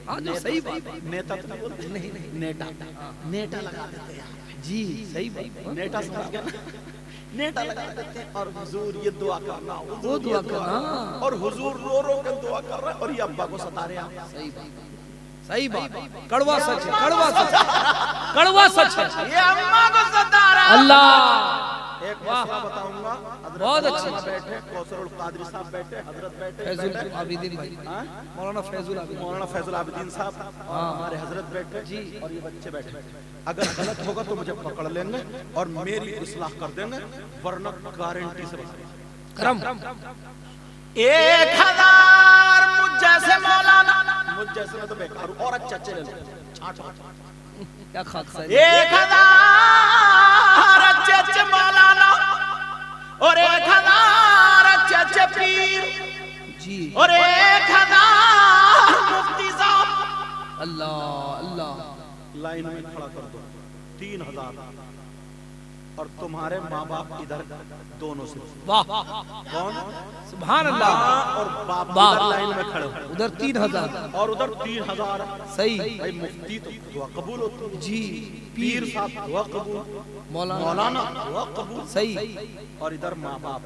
हाँ जो सही बात है। नेता तो नहीं बोलते, नहीं नेटा नेटा लगा देते हैं यहाँ पे। जी सही बात, नेटा समझ गया ना, नेटा लगा देते हैं और हुजूर ये दुआ करना, वो दुआ करना, और हुजूर रो रो कर दुआ कर रहे हैं और ये अब्बा को सता रहे हैं। सही बात, सही बात, कड़वा सच है, कड़वा सच है, कड़वा सच है, ये अम्मा को सता रहा है। अल्लाह एक मसला बताऊंगा, बहुत अच्छी बैठे कौसरुल कादरी साहब बैठे, हजरत बैठे, फैजुल आबिदीन भाई, मौलाना फैजुल आबिदीन, मौलाना फैजुल आबिदीन साहब हमारे हजरत बैठे जी, और ये बच्चे बैठे। अगर गलत होगा तो मुझे पकड़ लेंगे और मेरी इस्लाह कर देंगे, वरना गारंटी से बता। करम 1000 मुझ जैसे मौलाना, मुझ जैसे में तो बेकार हूं, और अच्छे अच्छे ले लो, छाट क्या खासा है। 1000 अच्छे अच्छे मौलाना और 1000 अच्छे अच्छे पीर जी, और 1000 मुफ्ती साहब अल्लाह अल्लाह, लाइन में खड़ा कर दो, 3000, और तुम्हारे माँ बाप इधर दोनों से। वाह कौन? सुभान अल्लाह, माँ और बाप बाप। इधर लाइन में खड़े हो, उधर 3000, और उधर 3000। सही भाई मुफ्ती तो दुआ कबूल होती है जी, पीर साहब दुआ कबूल, मौलाना दुआ कबूल, सही, और इधर माँ बाप।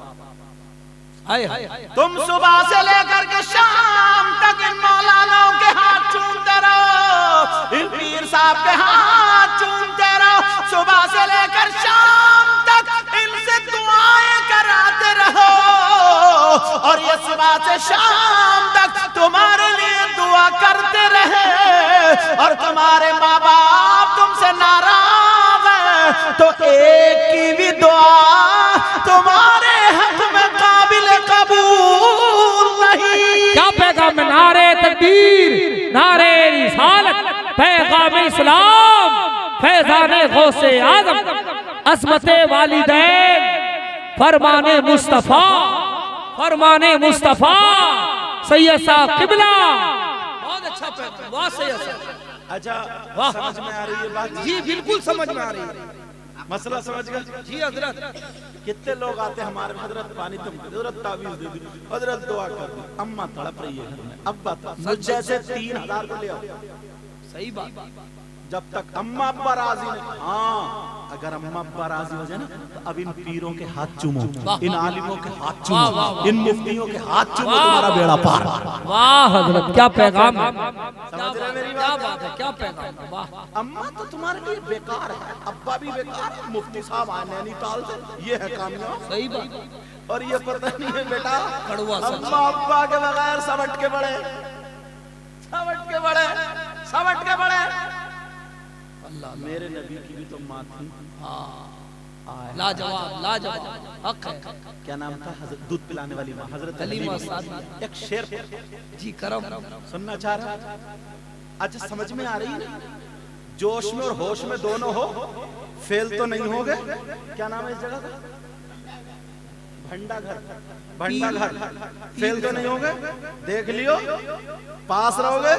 हाय हाय, तुम सुबह से लेकर के शाम तक इन मौलानाओं के हाथ चूमते रहो, इन पीर साहब के हाथ चूमते रहो, सुबह से लेकर शाम तक इनसे दुआएं कराते रहो, और ये सुबह से शाम तक तुम्हारे लिए दुआ करते रहे, और तुम्हारे माँ बाप तुमसे नाराज है तो एक की भी दुआ तुम्हारे हक में काबिल कबूल नहीं। क्या पैगाम है, नारे तकबीर, नारे रिसालत, पैगाम इस्लाम, फैजाने गौसे आजम, अज़मते वालिदैन, फरमाने मुस्तफा, फरमाने मुस्तफा, सैयद साहब किबला। बहुत अच्छा पैगाम, वाह सैयद साहब, अच्छा वाह, समझ में आ रही है बात? जी बिल्कुल समझ में आ रही है, मसला समझ गए जी हजरत। कितने लोग आते हैं हमारे, हजरत पानी तुम, हजरत तावीज दे दी, हजरत दुआ कर दी, अम्मा तड़प रही है घर में, अब्बा मुझ जैसे 3000 को ले आओ। सही बात, जब तक अम्मा अब्बा राजी नहीं, हाँ अगर अम्मा अब्बा राजी हो जाए ना तो अब इन पीरों के हाथ चूमो, इन आलिमों के हाथ चूमो, इन मुफ्तियों के हाथ चूमो, तुम्हारा बेड़ा पार। वाह हजरत, क्या पैगाम है, समझ रहे मेरी क्या बात? बात है, क्या पैगाम है, वाह। अम्मा तो तुम्हारे लिए बेकार है, अब्बा भी बेकार है, मुफ्ती साहब आए नैनीताल से, ये है कामयाब। सही बात, और ये पता नहीं है बेटा, कड़वा सच। अम्मा अब्बा के बगैर सबट के बड़े, सबट के बड़े, सबट के बड़े। अल्लाह, मेरे नबी की भी तो माँ थी, हाँ लाजवाब, लाजवाब, हक है। क्या नाम था? हजरत दूध पिलाने वाली माँ, हजरत हलीमा हलीमा। सादी। एक शेर जी करम, सुनना चाह रहा? अच्छा समझ में आ रही है? जोश में और होश में दोनों हो, फेल तो नहीं हो गए। क्या नाम है इस जगह का? भंडा घर, भंडा घर, फेल तो नहीं हो गए? देख लियो, पास रहोगे।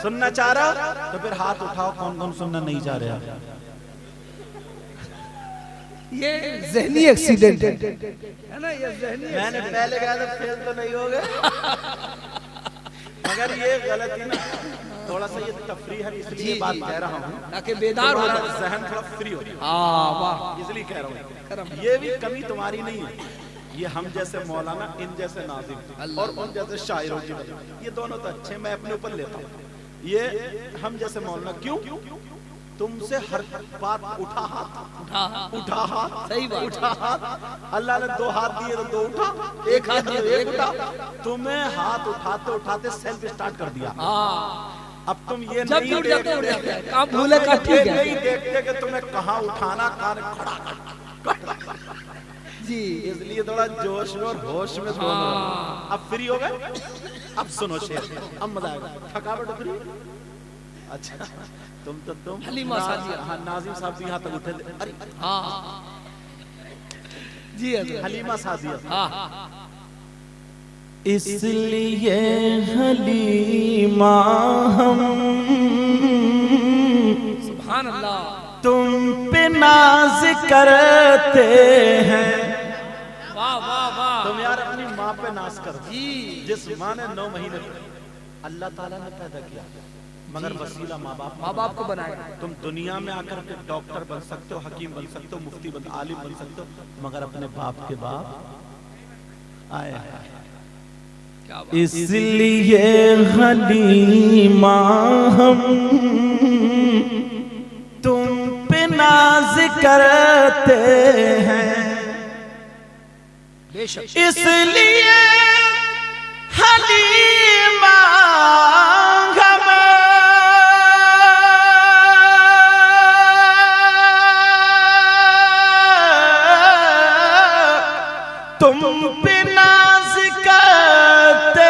सुनना चाह रहा तो फिर हाथ उठाओ, कौन कौन सुनना नहीं चाह रहा? ये ज़हनी एक्सीडेंट है ना, ये ज़हनी। मैंने पहले कहा था फेल तो नहीं हो गए, मगर ये गलती ना, थोड़ा सा ये तफरीह है इसलिए बात कह रहा हूँ ताकि बेदार हो तुम्हारा जाए। जहन थोड़ा फ्री हो, हाँ वाह, इसलिए कह रहा हूँ। ये भी कमी तुम्हारी नहीं है, ये हम जैसे मौलाना, इन जैसे नाज़िम और उन जैसे शायरों की वजह, ये दोनों तो अच्छे, मैं अपने ऊपर लेता हूँ। ये हम जैसे मौलाना क्यों? तुमसे हर बात उठा हाथ, उठा हाथ, सही बात, उठा हाथ। अल्लाह ने 2 हाथ दिए तो 2 उठा, एक हाथ दिए एक उठा। तुम्हें हाथ उठाते उठाते सेल्फ स्टार्ट कर दिया। हाँ, अब तुम ये जब नहीं उठ जाते उठ देखते, जाते, काम भूले का ठीक है। नहीं देखते कि तुम्हें कहाँ उठाना, कहाँ खड़ा जी, इसलिए थोड़ा जोश में और होश में दोनों। अब फ्री हो गए, अब सुनो शेर, अब मजा आएगा। थकावट उतरी? अच्छा तुम हलीमा सादिया। हाँ, नाज़िम साहब भी यहाँ तक उठे थे। अरे हाँ जी हजरत, हलीमा सादिया। हाँ इसलिए हलीमा हम सुभान अल्लाह, तुम पे नाज करते हैं। वाह वाह वाह, तुम यार अपनी माँ पे नाज कर जी। जिस माँ ने 9 महीने अल्लाह ताला ने पैदा किया, मगर वसीला माँ बाप को बनाया। तुम दुनिया में आकर के डॉक्टर बन सकते हो, हकीम बन सकते हो, मुफ्ती बन, आलिम बन सकते हो, मगर अपने बाप के बाप आए। इसलिए हलीमा हम तुम पे नाज करते हैं, इसलिए हलीमा तुम पे नाज करते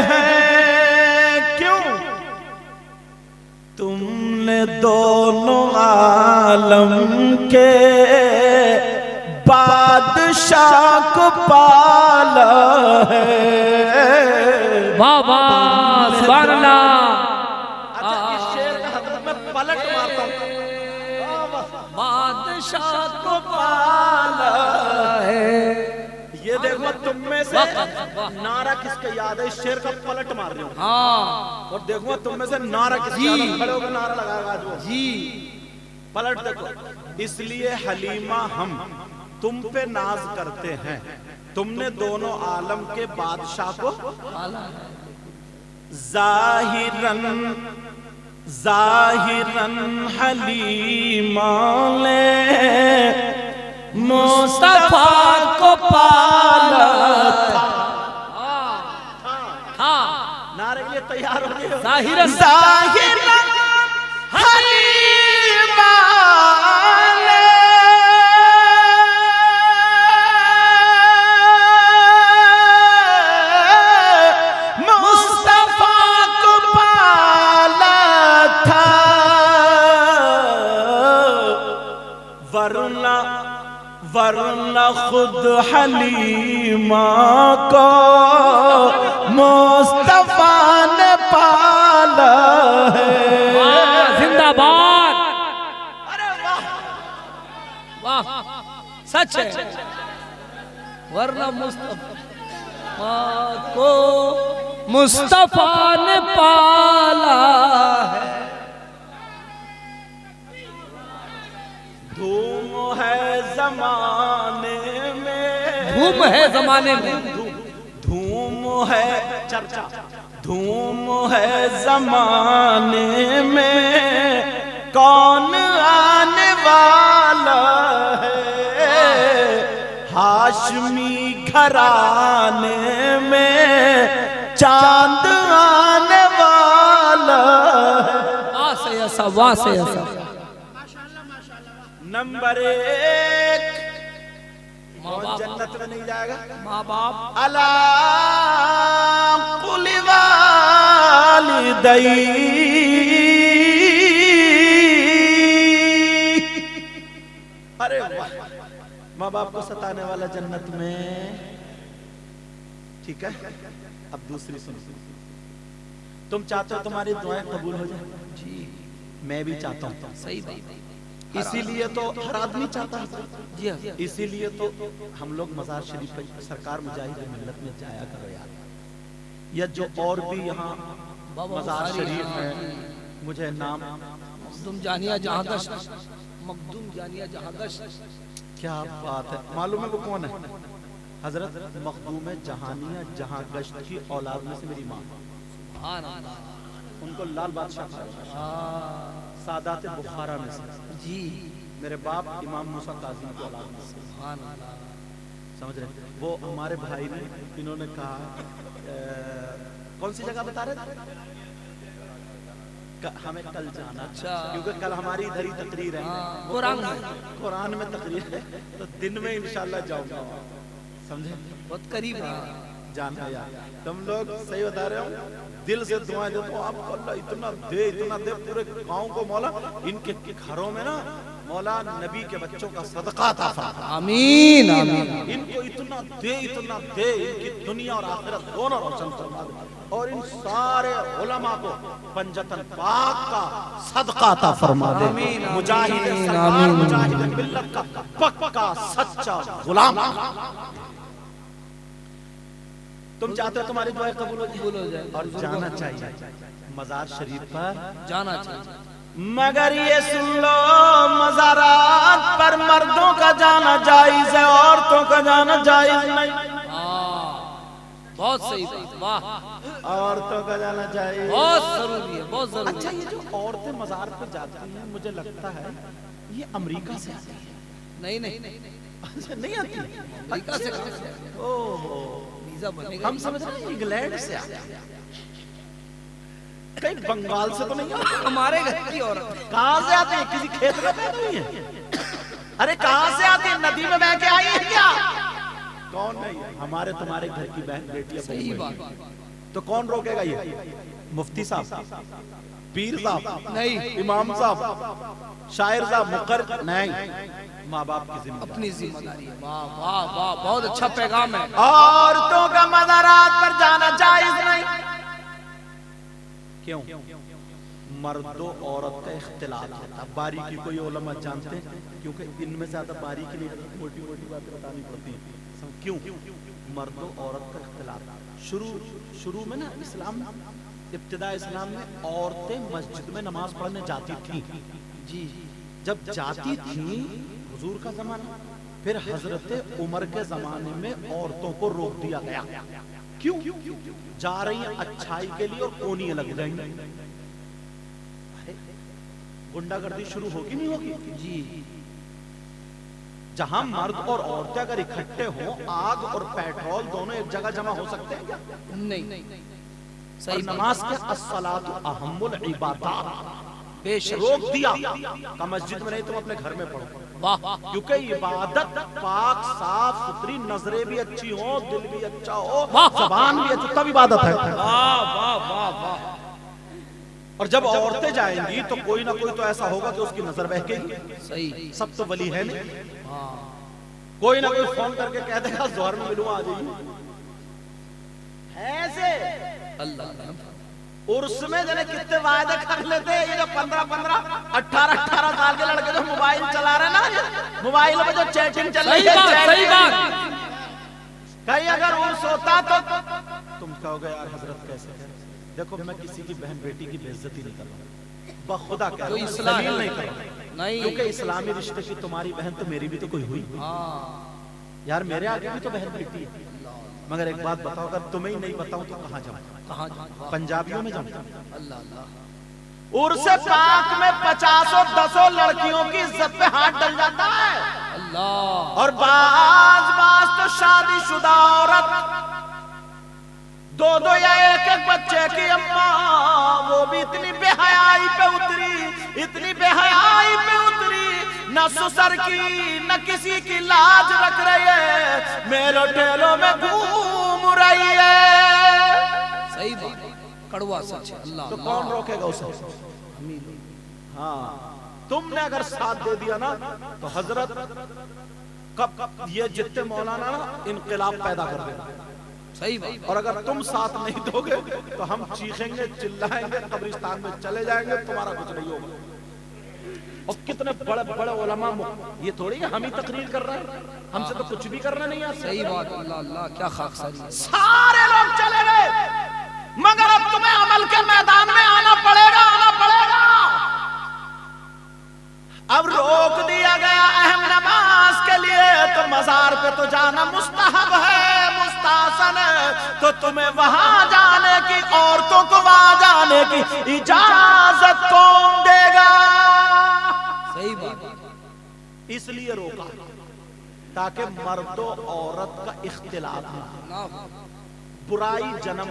हैं। क्यों? तुमने दोनों आलम के बादशाह को पाला है। वाह वाह सुभान अल्लाह। अच्छा, इस शेर का हजरत मैं पलट मारता हूँ। बादशाह को पाला है। ये देखो तुम में से नारा किसको याद है? इस शेर का पलट मार रहे हो। हाँ। और देखो तुम में से नारा किसको याद है? खड़े होकर नारा लगाएगा आज वो। जी पलट देखो। इसलिए हलीमा हम तुम पे नाज करते हैं, तुमने दोनों आलम के बादशाह को जाहिरन जाहिरन हलीमा ने मुस्तफा को पाला था। नारे के लिए तैयार हो गए? जाहिरन जाहिरन हलीमा ने मुस्तफा को पाला था, वरना खुद हलीमा को मुस्तफा ने पाला है। जिंदाबाद। अरे वाह वाह, सच है। वरना मुस्तफा को मुस्तफा ने पाला है। धूम है जमाने में, धूम है जमाने में, धूम है चर्चा, धूम है जमाने में, कौन आने वाला है? हाशमी घराने में चांद आने वाला है। वाह से ऐसा, वाह से ऐसा। नंबर 1 जन्नत में नहीं जाएगा? माँ बाप। अला कुल वालिदै, अरे वाह, माँ बाप को सताने वाला जन्नत में। ठीक है, अब दूसरी सुनो। तुम चाहते हो तुम्हारी दुआएं कबूल हो जाए? जी मैं भी चाहता हूँ। सही बात। इसीलिए तो हर आदमी चाहता है जी। इसीलिए तो हम लोग मजार शरीफ पे सरकार मुजाहिद मिल्लत में जाया करो यार। या जो और भी यहाँ मजार शरीफ है, मुझे नाम मखदूम जानिया जहांगश, मखदूम जानिया जहांगश। क्या बात है, मालूम है वो कौन है? हजरत मखदूम जहानिया जहांगश की औलाद में से मेरी माँ, उनको लाल बादशाह सादात बुखारा में से जी। मेरे बाप इमाम मूसा काज़ी की औलाद में से। समझ रहे? वो हमारे भाई ने, इन्होंने कहा कौन सी जगह बता रहे थे? हमें कल जाना। अच्छा। क्योंकि कल हमारी इधर ही तकरीर है। कुरान में तकरीर है, तो दिन में इंशाल्लाह जाऊंगा। समझे? बहुत करीब है जाना यार। तुम लोग सही बता रहे हो, दिल से दुआएं देते हो आपको अल्लाह इतना दे पूरे गांव को मौला इनके घरों में ना मौला नबी के बच्चों का सदका अता फरमा। आमीन आमीन। इनको इतना दे इनकी दुनिया और आखिरत दोनों रोशन फरमा दे। और इन सारे उलमा को पंजतन पाक का सदका अता फरमा दे। मुजाहिद सरकार, मुजाहिद मिल्लत का पक्का सच्चा गुलाम। तुम चाहते हो तुम्हारी दुआएं कबूल हो जाए और जाना चाहिए मजार शरीफ पर, जाना चाहिए। मगर ये सुन लो मज़ारात पर मर्दों का जाना जायज है, औरतों का जाना जायज नहीं। बहुत सही बात, वाह। औरतों का जाना जायज बहुत जरूरी है, बहुत जरूरी। अच्छा, ये जो औरतें मजार पर जाती हैं मुझे लगता है ये अमेरिका से आती है। नहीं नहीं अच्छा, नहीं आती अमेरिका से कहाँ से? ओहो, वीजा बनेगा। हम समझ रहे हैं इंग्लैंड से आती है, कहीं बंगाल से तो नहीं आती। हमारे घर की औरत कहाँ से आती है? किसी खेत में पैदा हुई है? अरे कहाँ से आती है? नदी में बह के आई है क्या? कौन नहीं? हमारे तुम्हारे घर की बहन बेटियां। सही बात। तो कौन रोकेगा ये? मुफ्ती साहब, पीर साहब नहीं, इमाम साहब, शायर साहब, मुकर्र नहीं, माँ बाप की जिम्मेदारी, अपनी जिम्मेदारी है। वाह वाह वाह, बहुत अच्छा पैगाम है। औरतों का मज़ारात पर जाना जायज नहीं। क्यों? मर्दों औरत का इख्तिलाफ है। अब बारीकी कोई उलमा जानते हैं, क्योंकि इनमें ज्यादा बारीकी नहीं, मोटी मोटी बातें बतानी पड़ती हैं। क्यों? मर्दों औरत का इख्तिलाफ शुरू में ना इस्लाम, इब्तिदा इस्लाम में औरतें मस्जिद में नमाज पढ़ने जाती थी जी। जब जाती थी हुजूर का जमाना, फिर हजरत उमर के जमाने में औरतों को रोक दिया गया। क्यों? जा रही हैं अच्छाई के लिए और कोनियां लग जाएंगी। गुंडागर्दी शुरू होगी नहीं होगी जी। जहां मर्द और औरतें अगर इकट्ठे हों, आग और पेट्रोल दोनों एक जगह जमा हो सकते हैं क्या? नहीं। सही। नमाज के अस्सलातु अहम्मुल इबादत बेशक रोक दिया का मस्जिद में नहीं, तुम अपने घर में पढ़ो। वाह, क्योंकि इबादत पाक साफ सुथरी, नजरें भी अच्छी हो, दिल भी अच्छा हो, जबान भी अच्छी, तब इबादत है। वाह वाह वाह वाह। और जब औरतें जाएंगी तो कोई ना कोई तो ऐसा होगा कि उसकी नजर बहकेगी। सही। सब तो वली है नहीं, कोई ना कोई फोन करके कह देगा जोहर में मिलूंगा, आ जाइए। ऐसे उर्स में जने कितने वायदे कर लेते हैं। ये जो 15-15, 18-18 साल के लड़के जो मोबाइल चला रहे ना, मोबाइल में जो चैटिंग चल रही है, सही बात। कहीं अगर उर्स होता तो तुम कहोगे यार हजरत कैसे है? देखो, मैं किसी की बहन बेटी की बेइज्जती नहीं कर रहा, बखुदा कह रहा हूं, जलील नहीं कर रहा, क्योंकि इस्लामी रिश्ते की तुम्हारी बहन तो मेरी भी तो कोई हुई यार, मेरे आगे भी तो बहन बेटी है। मगर एक बात बताओ, अगर तुम्हें ही नहीं बताऊं तो कहां जाऊं? पंजाबियों में जाऊं? अल्लाह। उर्स पाक में 50-10 लड़कियों की इज्जत पे हाथ डल जाता है अल्लाह। और बाज तो शादीशुदा औरत 2-2 या 1-1 बच्चे की अम्मा, वो भी इतनी बेहयाई पे उतरी, इतनी बेहयाई पे उतरी, न ससुर की न किसी की लाज रख रही है, मेलो टेलो में घूम रही है। सही बात, कड़वा सच है। अल्लाह। तो कौन रोकेगा उसे? हाँ, तुमने अगर साथ दे दिया ना तो हजरत कब ये जितने मौलाना ना इनकलाब पैदा कर देगा। सही बात। और अगर तुम साथ नहीं दोगे तो हम चीखेंगे, चिल्लाएंगे, कब्रिस्तान में चले जाएंगे, तुम्हारा कुछ नहीं होगा। और कितने बड़े बड़े उलमा, ये थोड़ी हम ही तकरीर कर रहे हैं, हमसे तो कुछ भी करना नहीं आता। सही बात। अल्लाह अल्लाह, क्या खाकसारी। सारे लोग चले गए, मगर अब तुम्हें अमल के मैदान में आना पड़ेगा, आना पड़ेगा। अब रोक दिया गया अहम नमाज के लिए, तो मजार पे तो जाना मुस्तहब है, मुस्तासन है, तो तुम्हें वहां जाने की, औरतों को वहां जाने की इजाजत कौन देगा? सही बात। इसलिए रोका ताकि मर्दों औरत का इख्तिलाफ ना हो, बुराई जन्म।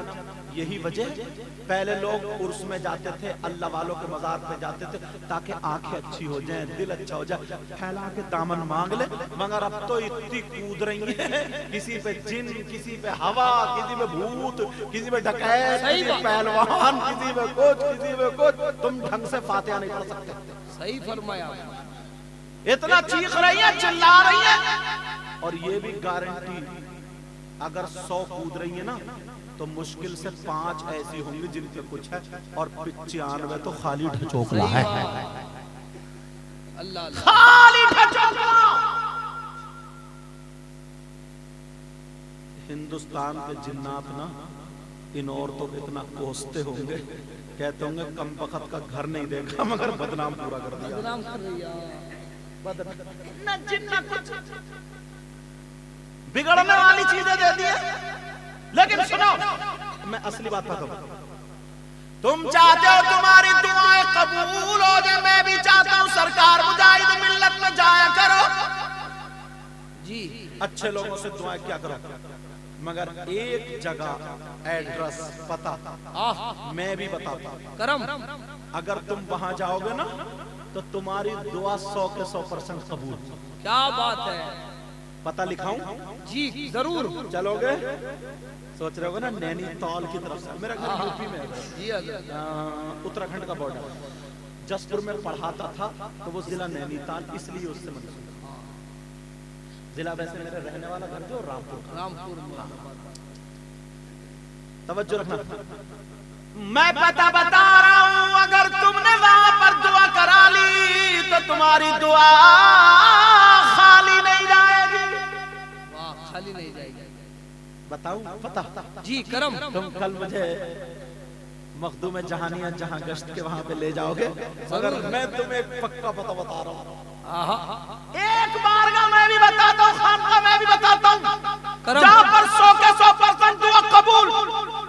यही वजह पहले लोग उर्स में जाते थे, अल्लाह वालों के मजार पे जाते थे ताकि आंखें अच्छी हो जाएं, दिल अच्छा हो जाए, फैला के दामन मांग ले। मगर अब तो इतनी कूद रही है, किसी पे जिन, किसी पे हवा, किसी पे भूत, किसी पे डकैत, किसी पे पहलवान, किसी पे कुछ, किसी पे कुछ। तुम ढंग से फातिहा नहीं पढ़ सकते। सही फरमाया। इतना चीख रही है, चिल्ला रही है, और ये भी गारंटी, अगर 100 कूद रही है ना तो मुश्किल से 5 ऐसी होंगी जिन पे कुछ है, और 95 तो खाली ढचोकला है। अल्लाह, खाली ढचोकला। हिंदुस्तान के जिन्नात ना इन औरतों को इतना कोसते होंगे, कहते होंगे कम वक्त का घर नहीं देखा मगर बदनाम पूरा कर दिया। बदनाम कर दिया, ना जिन्ना कुछ बिगड़ने वाली चीजें दे दी। लेकिन सुनो, मैं असली बात बताऊं, तुम चाहते हो तुम्हारी दुआएं कबूल हो जाए, मैं भी चाहता हूं सरकार मुजाहिद मिल्लत में जाया करो जी, अच्छे लोगों से दुआएं क्या करो, मगर एक जगह एड्रेस पता मैं भी बताता हूं। करम, अगर तुम वहां जाओगे ना तो तुम्हारी दुआ 100 के 100% कबूल। क्या बात है, पता लिखाऊं? जी जरूर। चलोगे? सोच रहे होगे ना नैनीताल की तरफ से, मेरा घर यूपी में है जी, उत्तराखंड का बॉर्डर। जसपुर में पढ़ाता था तो वो जिला नैनीताल, इसलिए उससे मंसूब। जिला वैसे मेरे रहने वाला घर जो रामपुर। तवज्जो रखना, मैं पता बता रहा हूं, अगर तुमने वहां पर दुआ करा ली तो तुम्हारी दुआ खाली नहीं जाएगी। वाह, खाली नहीं जाएगी। बताऊं पता? जी करम। तुम कल मुझे मखदूम जहानिया जहां गश्त के वहां पे ले जाओगे, मगर मैं तुम्हें एक पक्का पता बता रहा हूं। एक बार का मैं भी बताता हूँ, खान का मैं भी बताता हूँ, जहां पर 100 के 100% दुआ कबूल।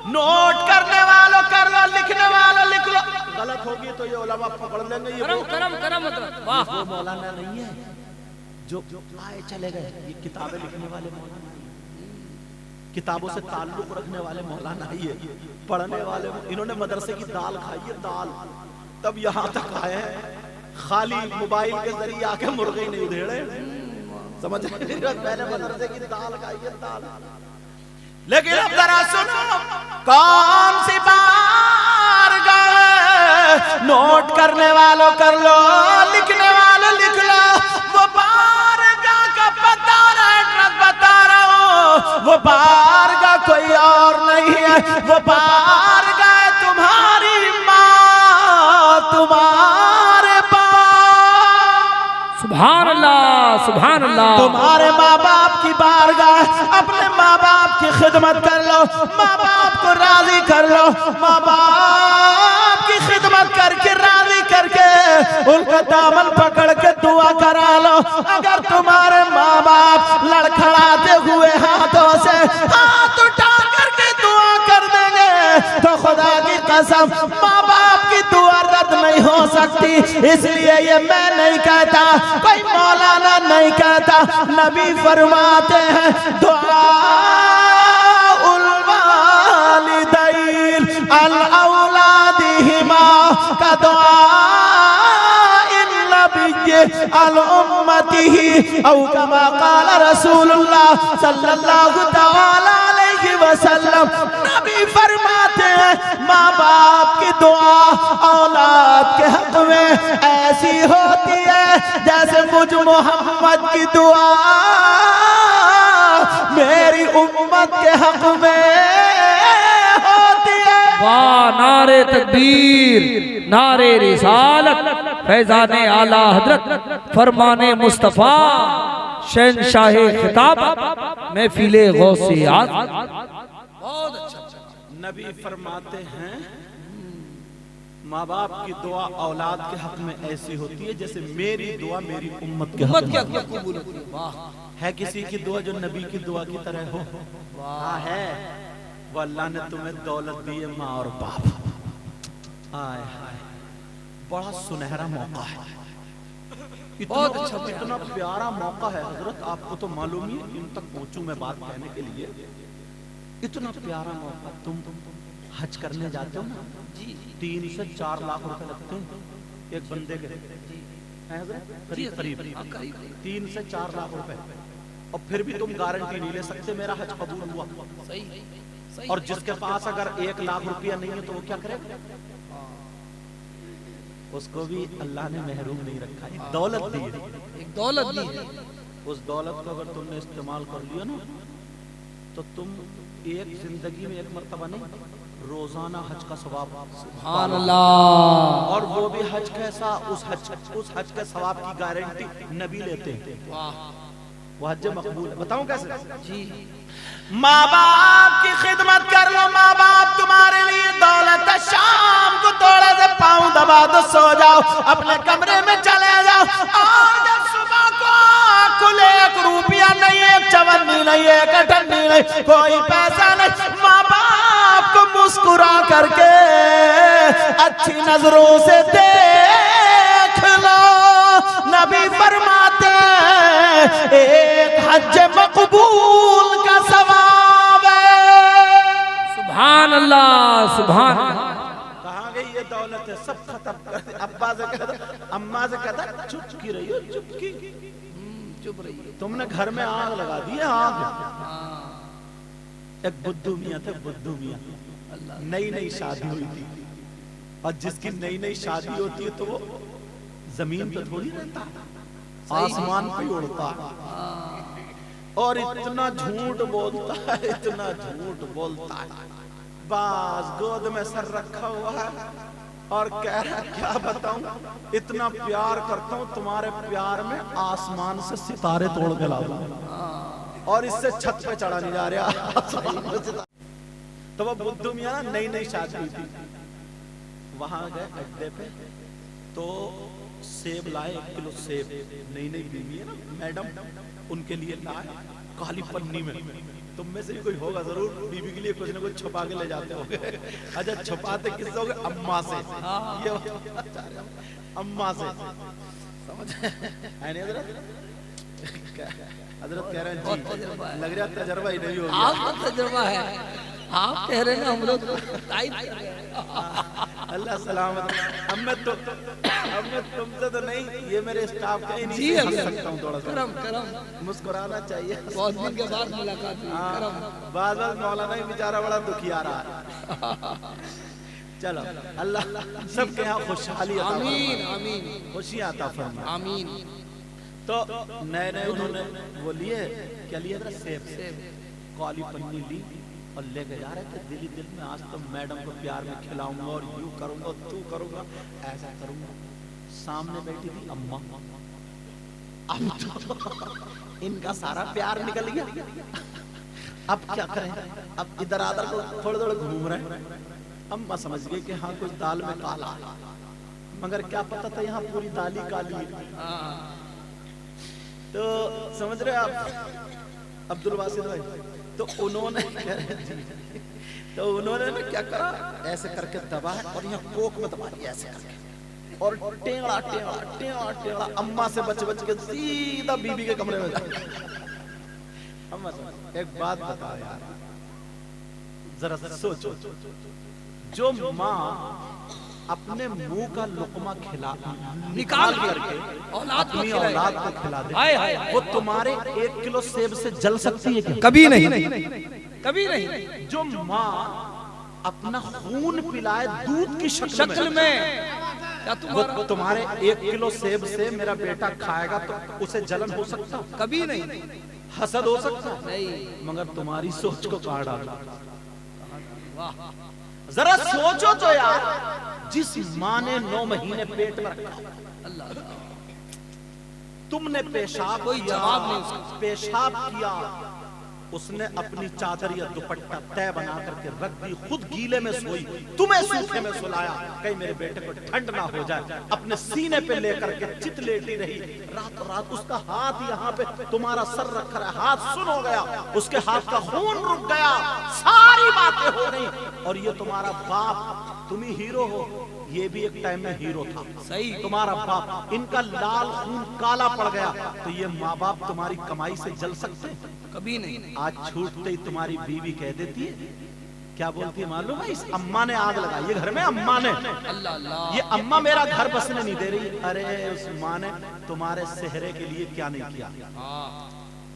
नोट करने वालों कर लो, लिखने वालों लिख लो, गलत होगी तो ये उलमा पकड़ लेंगे। ये करम करम करम मतलब वाह, वो मौलाना नहीं है जो आए चले गए, ये किताबें लिखने वाले मौलाना, किताबों से ताल्लुक रखने वाले मौलाना ही है, पढ़ने वाले। इन्होंने मदरसे की दाल खाई है, दाल, तब यहाँ तक आए। खाली मोबाइल के जरिए आके मुर्गे ही नहीं उधेड़े, समझ पहले मदरसे की दाल खाई है, दाल। लेकिन अब जरा सुनो, कौन सी बारगाह, नोट करने वालों कर लो, लिखने वालों लिख लो, वो बारगाह का बता रहा है, एड्रेस बता रहा हूं, वो बारगाह कोई और नहीं है, वो बारगाह तुम्हारी माँ, तुम्हारे सुभान अल्लाह, सुभान अल्लाह। तुम्हारे माँ बाप की बारगाह, अपने माँ बाप की खिदमत कर लो, माँ बाप को राजी कर लो, माँ बाप की खिदमत करके राजी करके उनका दामन पकड़ के दुआ करा लो। अगर तुम्हारे माँ बाप लड़खड़ाते हुए हाथों से हाथ उठा करके दुआ कर देंगे तो खुदा की कसम माँ बाप की दुआ रद्द नहीं हो सकती। इसलिए ये मैं नहीं कहता, कोई मौलाना नहीं कहता, नबी फरमाते हैं दुआ उल वालिदैन अल औलादिहिमा का दुआ इन नबी अल उम्मतिही औ कमा क़ाल रसूलुल्लाह सल्लल्लाहु तआला अलैहि वसल्लम। नबी फरमाते हैं माँ बाप की दुआ औलाद के हक में ऐसी होती है जैसे मुझ मोहम्मद की दुआ मेरी उम्मत के हक में होती है। वाह, नारे तकबीर, नारे रिसालत, फैजाने आला हजरत, फरमाने मुस्तफा, शहंशाहे खिताब, महफिले गौसे आज़म। बहुत अच्छा। नबी फरमाते हैं माँ बाप की दुआ औलाद के हक में ऐसी होती है जैसे मेरी दुआ मेरी उम्मत के हक में कबूल होती है। वाह, है किसी की दुआ जो नबी की दुआ की तरह हो? वाह है। वो अल्लाह ने तुम्हें दौलत दी है, माँ और बाप। आय हाय, बड़ा सुनहरा मौका है, बहुत अच्छा, इतना प्यारा मौका है हजरत। आपको तो मालूम ही, इन तक पहुंचूं मैं बात कहने के लिए, इतना प्यारा मौका। तुम हज करने जाते हो ना, 3 से 4 लाख रुपए लगते हैं एक बंदे के, करीब करीब 3 से 4 लाख रुपए, और फिर भी तुम गारंटी नहीं ले सकते मेरा हज कबूल हुआ। सही। और जिसके पास अगर 1 लाख रुपया नहीं है तो वो क्या करेगा? उसको भी अल्लाह ने महरूम नहीं रखा, एक दौलत दी है, एक दौलत दी है। उस दौलत को अगर तुमने इस्तेमाल कर लिया ना तो तुम एक जिंदगी में एक मर्तबा नहीं, रोजाना हज का सवाब। सुभान अल्लाह। और वो भी हज कैसा? उस हज के सवाब की गारंटी नबी लेते हैं। वाह, वो हज मकबूल है। बताऊं कैसे? जी, माँ बाप की खिदमत कर लो, माँ बाप तुम्हारे लिए दौलत है। शाम को थोड़ा से पाँव दबा दो, सो जाओ, अपने कमरे में चले जाओ। और जब सुबह को खुले, 1 रुपया नहीं, 1 चवन्नी नहीं, 1 अठन्नी नहीं, कोई पैसा नहीं, माँ बाप को मुस्कुरा करके अच्छी नजरों से देख लो। नबी फरमाते एक हज मकबूल का सवाब है। सुभान अल्लाह, सुभान। कहाँ गई ये दौलत है, सब खत्म कर दे। अब्बा से कहता, अम्मा से कहता, चुप की रही हो, चुप की, चुप रही हो, तुमने घर में आग लगा दी है, आग। एक बुद्धू मियाँ थे, बुद्धू मियाँ, नई नई शादी हुई थी, और जिसकी नई नई शादी होती है तो वो जमीन पे थोड़ी रहता, आसमान पे उड़ता है, और इतना झूठ बोलता है, इतना झूठ बोलता है। बास गोद में सर रखा हुआ है और कह रहा है क्या बताऊं, इतना प्यार करता हूं, तुम्हारे प्यार में आसमान से सितारे तोड़ के लाऊं, और इससे छत पे चढ़ा नहीं जा रहा। तो वो बुद्धू मियां नई नई शादी हुई थी, वहां गए अड्डे पे, तो सेब लाए, 1 किलो सेब, नई नई बीवी है ना मैडम, उनके लिए लाए काली पन्नी में। तुम में से भी कोई होगा जरूर, बीवी के लिए कुछ ना कुछ छुपा के ले जाते होगे। अच्छा, छुपाते किससे होगे? अम्मा से। ये अम्मा से, समझ है नहीं हजरत? हजरत कह रहे हैं जी, लग रहा तजर्बा ही नहीं होगा। आपका तजुर्बा है, आप कह रहे हैं हम लोग अल्लाह सलामत। अब मैं तुमसे तो नहीं, ये मेरे स्टाफ का ही नहीं हंस सकता हूँ, थोड़ा सा करम करम, मुस्कुराना चाहिए। बहुत दिन के बाद मुलाकात हुई, करम। बाद मौलाना ही बेचारा बड़ा दुखी आ रहा है। चलो, अल्लाह सबके यहाँ खुशहाली, आमीन आमीन, खुशियाँ अता फरमाए, आमीन। तो नए नए उन्होंने वो लिए, क्या लिया था? सेब, काली पन्नी ली और लेके जा रहे थे। दिल ही दिल में आज तो मैडम को प्यार में खिलाऊंगा, और यूं करूंगा, तू करूंगा, ऐसा करूंगा। सामने बैठी थी अम्मा, अब तो इनका सारा प्यार निकल गया। अब क्या करें? अब इधर आधर को थोड़े थोड़े घूम रहे हैं। अम्मा समझ गई कि हाँ कुछ दाल में काला, मगर क्या पता था यहाँ पूरी दाल ही काली है। तो समझ रहे आप अब्दुल वासिद भाई? तो उन्होंने ना क्या करा, ऐसे करके दबा और यहाँ कोक में दबा दिया ऐसे करके, और टेढ़ा टेढ़ा टेढ़ा टेढ़ा अम्मा से बच बच के सीधा बीबी के कमरे में जा। अम्मा एक बात बता यार, जरा सोचो, जो माँ अपने मुंह का लुकमा खिला निकाल करके अपनी औलाद को खिला दे, वो तुम्हारे 1 किलो सेब से जल सकती है क्या? कभी नहीं, कभी नहीं। जो माँ अपना खून पिलाए दूध की शक्ल में, वो तुम्हारे 1 किलो सेब से मेरा बेटा खाएगा तो उसे जलन हो सकता? कभी नहीं। हसद हो सकता नहीं, मगर तुम्हारी सोच को काट डाला। जरा सोचो तो यार, जिस माँ ने 9 महीने पेट में रखा, तुमने पेशाब, कोई जवाब नहीं, पेशाब किया, उसने अपनी चादर या दुपट्टा तय बना करके रख दी, खुद गीले में सोई, तुम्हें सूखे में सुलाया, कहीं मेरे बेटे को ठंड ना हो जाए, अपने सीने पे लेकर के चित लेटी रही, रात रात उसका हाथ यहाँ पे तुम्हारा सर रख रहा है, हाथ सुन हो गया, उसके हाथ का खून रुक गया, सारी बातें हो गई, और ये तुम्हारा बाप, तुम ही हीरो हो, ये भी एक टाइम में हीरो था, सही, तुम्हारा बाप, इनका लाल खून काला पड़ गया, तो ये माँ बाप तुम्हारी कमाई से जल सकते? कभी नहीं। आज छूटते ही तुम्हारी बीवी कह देती है, क्या बोलती है मालूम है? इस अम्मा ने आग लगाई है घर में, अम्मा ने, ये अम्मा मेरा घर बसने नहीं दे रही। अरे उस माँ ने तुम्हारे सेहरे के लिए क्या नहीं किया,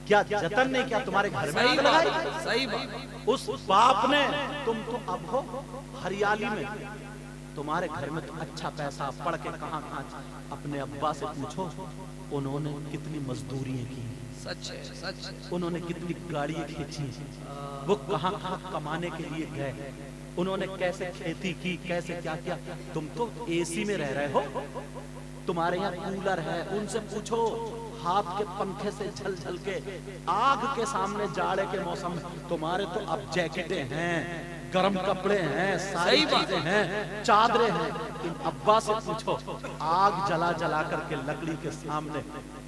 क्या जतन नहीं किया, तुम्हारे घर में आग लगाई। सही बात। उस बाप ने, तुम तो अब हो हरियाली में, तुम्हारे घर में तो अच्छा पैसा पढ़ के कहाँ अपने अब्बा से पूछो, उन्होंने कितनी मजदूरियां की, सच है, सच है, उन्होंने कितनी गाड़ियां खींची, वो कहाँ कहाँ कमाने के लिए गए, उन्होंने कैसे खेती की, कैसे क्या किया। तुम तो एसी में रह रहे हो, तुम्हारे यहाँ कूलर है, उनसे पूछो हाथ के पंखे से झल झल के आग के सामने जाड़े के मौसम में, तुम्हारे तो अब जैकेटें हैं, गर्म कपड़े हैं, सारी चीजें हैं, चादरें हैं। इन अब्बा से पूछो, आग जला जला करके लकड़ी के सामने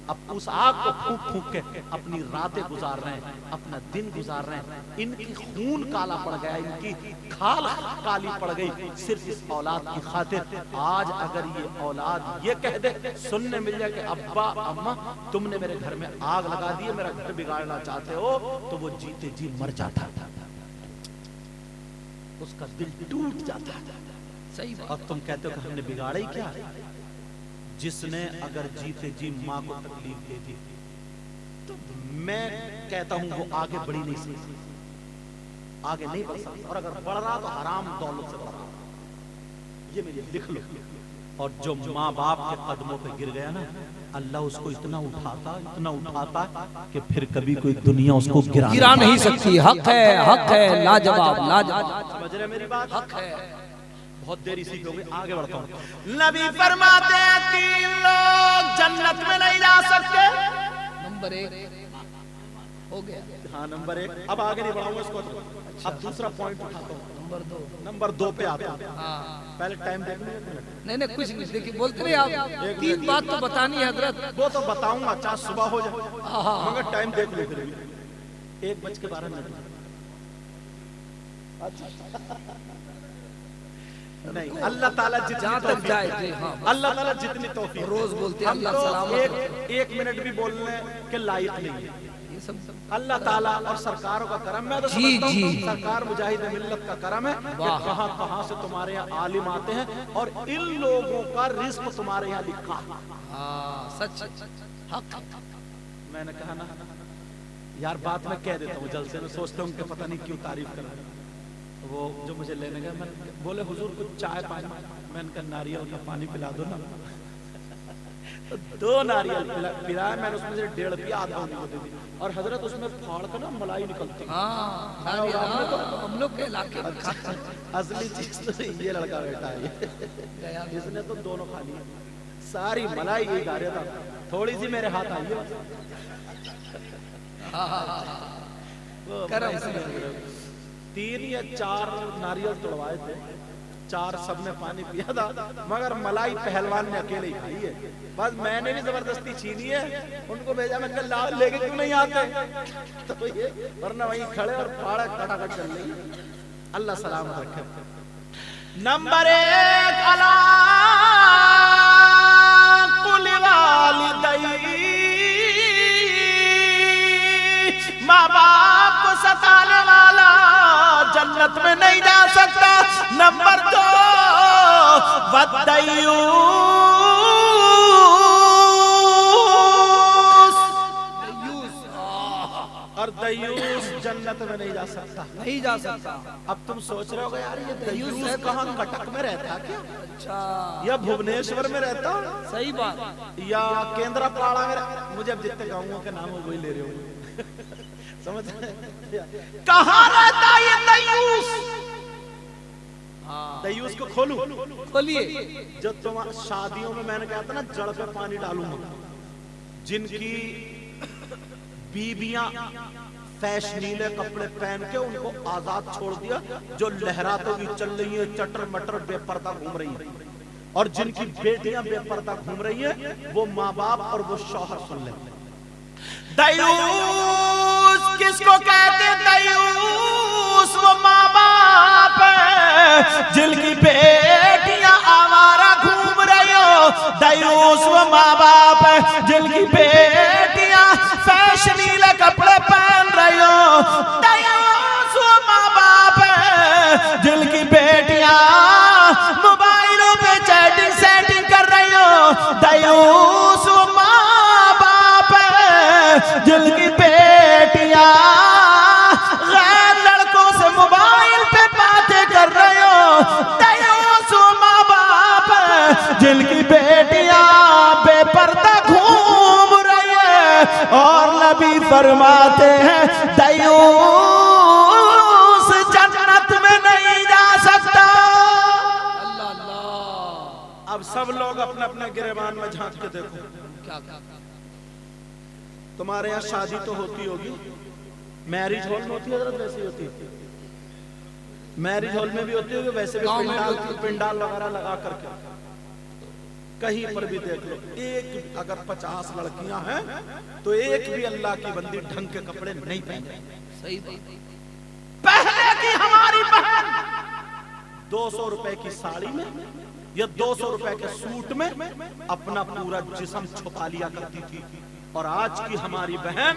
अब उस आग को फूंक फूंक के अपनी रातें गुजार रहे हैं, अपना दिन गुजार रहे हैं। इनकी खून काला पड़ गया, इनकी खाल काली पड़ गई सिर्फ इस औलाद की खातिर। आज अगर ये औलाद ये कह दे, सुनने मिल जाए कि अब्बा अम्मा तुमने मेरे घर में आग लगा दी है, मेरा घर बिगाड़ना चाहते हो, तो वो जीते जी मर जाता था, उसका दिल टूट जाता था। सही बात। और तुम कहते हो कि हमने बिगाड़ा ही क्या? जिसने अगर जीते जी माँ को तकलीफ दे दी, तो मैं कहता हूं वो आगे बढ़ी नहीं सकती, आगे नहीं बढ़ सकता। और अगर बढ़ रहा तो हराम दौलत से बढ़ रहा, ये मेरे लिख लो। और जो माँ बाप के कदमों पे गिर गया ना, अल्लाह उसको इतना उठाता कि फिर कभी कोई दुनिया उसको गिरा नहीं सकती। हक है लाजवाब लाजवाब। समझ रहे मेरी बात? हक है। बहुत देरी सीखोगे, आगे बढ़ता हूँ। नबी फरमाते हैं 3 लोग जन्नत में नहीं जा सकते। नंबर 1 हो गया। हाँ, नंबर 1। अब आगे नहीं बढ़ाऊंगा इसको। अब दूसरा पॉइंट उठाता हूँ। नंबर 2 पे आता हूँ। पहले टाइम देखना। नहीं कुछ नहीं, देखिए बोलते नहीं आप। 3 बात तो बतानी है हजरत। वो तो बताऊंगा, चाहे सुबह हो जाए, मगर टाइम देख लो। 1:12 नहीं, अल्लाह ताला जितना तक जाए, अल्लाह ताला जितनी तौफीक। रोज बोलते हैं अल्लाह सलामत। एक मिनट भी बोलने के लायक नहीं है। अल्लाह ताला और सरकारों का करम है। तो सरकार मुजाहिद मिल्लत का करम है कि कहां कहां से तुम्हारे यहाँ आलिम आते हैं और इन लोगों का रिस्क तुम्हारे यहाँ लिखा। सच हक। मैंने कहा ना यार, बात मैं कह देता हूँ जल्द से। मैं सोचता हूँ कि पता नहीं क्यों तारीफ कर रहा है। वो जो मुझे लेने गए, मैं बोले हुजूर कुछ चाय पानी। मैंने कहा नारियल का पानी पिला दो ना। तो 2 नारियल पिलाया मैंने, उसमें से 1.5 रुपया आधा उनको दे दी। और हजरत उसमें फाड़ कर ना मलाई निकलती। हम लोग के इलाके में असली चीज तो ये लड़का बैठा है, इसने तो दोनों खा लिया। सारी मलाई यही खा रहा था, थोड़ी सी मेरे हाथ आई है। 3 या 4 नारियल तोड़वाए थे, 4 सब ने पानी पिया था, मगर मलाई पहलवान ने अकेले ही खाई है। बस मैंने भी जबरदस्ती छीनी है, उनको भेजा। मैं कल लेके क्यों नहीं आते? तो ये वरना वहीं खड़े और फाड़ा कटाकट चल रही है। अल्लाह सलामत रखे। नंबर 1 अला कुल वालिदैन, माँ बाप को सताने वाला जन्नत में नहीं जा सकता। नंबर 2 वद्दयूस, और दयूस जन्नत में नहीं जा सकता। अब तुम सोच रहे हो यार ये दयूस कहाँ, कटक में रहता क्या? अच्छा, या भुवनेश्वर में रहता? सही बात। या केंद्रापाड़ा में? मुझे अब जितने गाँवों के नाम हो वही ले रहे हो। समझ कहाँ रहता ये दयूस? दयूस को खोलिए। जो तुम शादियों में मैंने कहा था ना, जड़ पे पानी डालूंगा, जिनकी बीबियां फैशनीले कपड़े पहन के उनको आजाद छोड़ दिया, जो लहराते हुए चल रही है, चटर मटर बेपर्दा घूम रही है, और जिनकी बेटियां बेपर्दा घूम रही है, वो माँ बाप और वो शौहर सुन ले। दयूस किसको कहते? दयूस वो माँ बाप जिनकी बेटियां आवारा घूम रही हो। दयूस वो माँ बाप जिनकी बेटियां फैशनीले कपड़े पहन रही हो। दयूस वो माँ बाप जिनकी बेटियां मोबाइलों पे चैटिंग सेटिंग कर रही हो। दयूस वो जिनकी बेटियां गैर लड़कों से मोबाइल पे बातें कर रहे हो। दयूस माँ बाप जिनकी बेटियां बेपर्दा घूम रही है। और नबी फरमाते हैं दयूस जन्नत में नहीं जा सकता। अल्लाह अल्लाह। अब सब लोग अपने अपने गिरेबान में झांक के देखो, क्या तुम्हारे यहाँ शादी तो होती होगी, मैरिज हॉल में होती है हजरत? वैसे होती है? मैरिज हॉल में भी होती होगी, वैसे भी पिंडाल वगैरह लगा करके कहीं पर भी देख लो, एक अगर 50 लड़कियां हैं तो एक भी अल्लाह की बंदी ढंग के कपड़े नहीं पहने। सही बात। पहले की हमारी बहन 200 रुपए की साड़ी में या 200 रुपए के सूट में अपना पूरा जिस्म छुपा लिया करती थी, और आज की हमारी बहन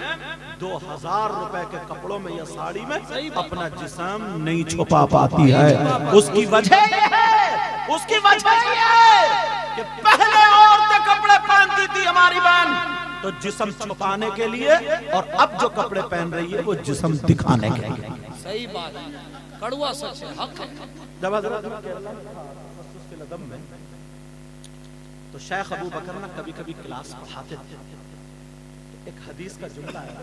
2000 रुपए के कपड़ों में या साड़ी में अपना जिस्म नहीं छुपा पाती है। उसकी वजह ये है कि पहले औरतें कपड़े पहनती थी हमारी बहन तो जिस्म छुपाने के लिए, और अब जो कपड़े पहन रही है वो जिस्म दिखाने के लिए। सही बात है, कड़वा सच है, हक है। जब हजरत के लदम में तो शेख अबू बकर ना कभी कभी क्लास पढ़ाते थे, एक हदीस का जुमला है,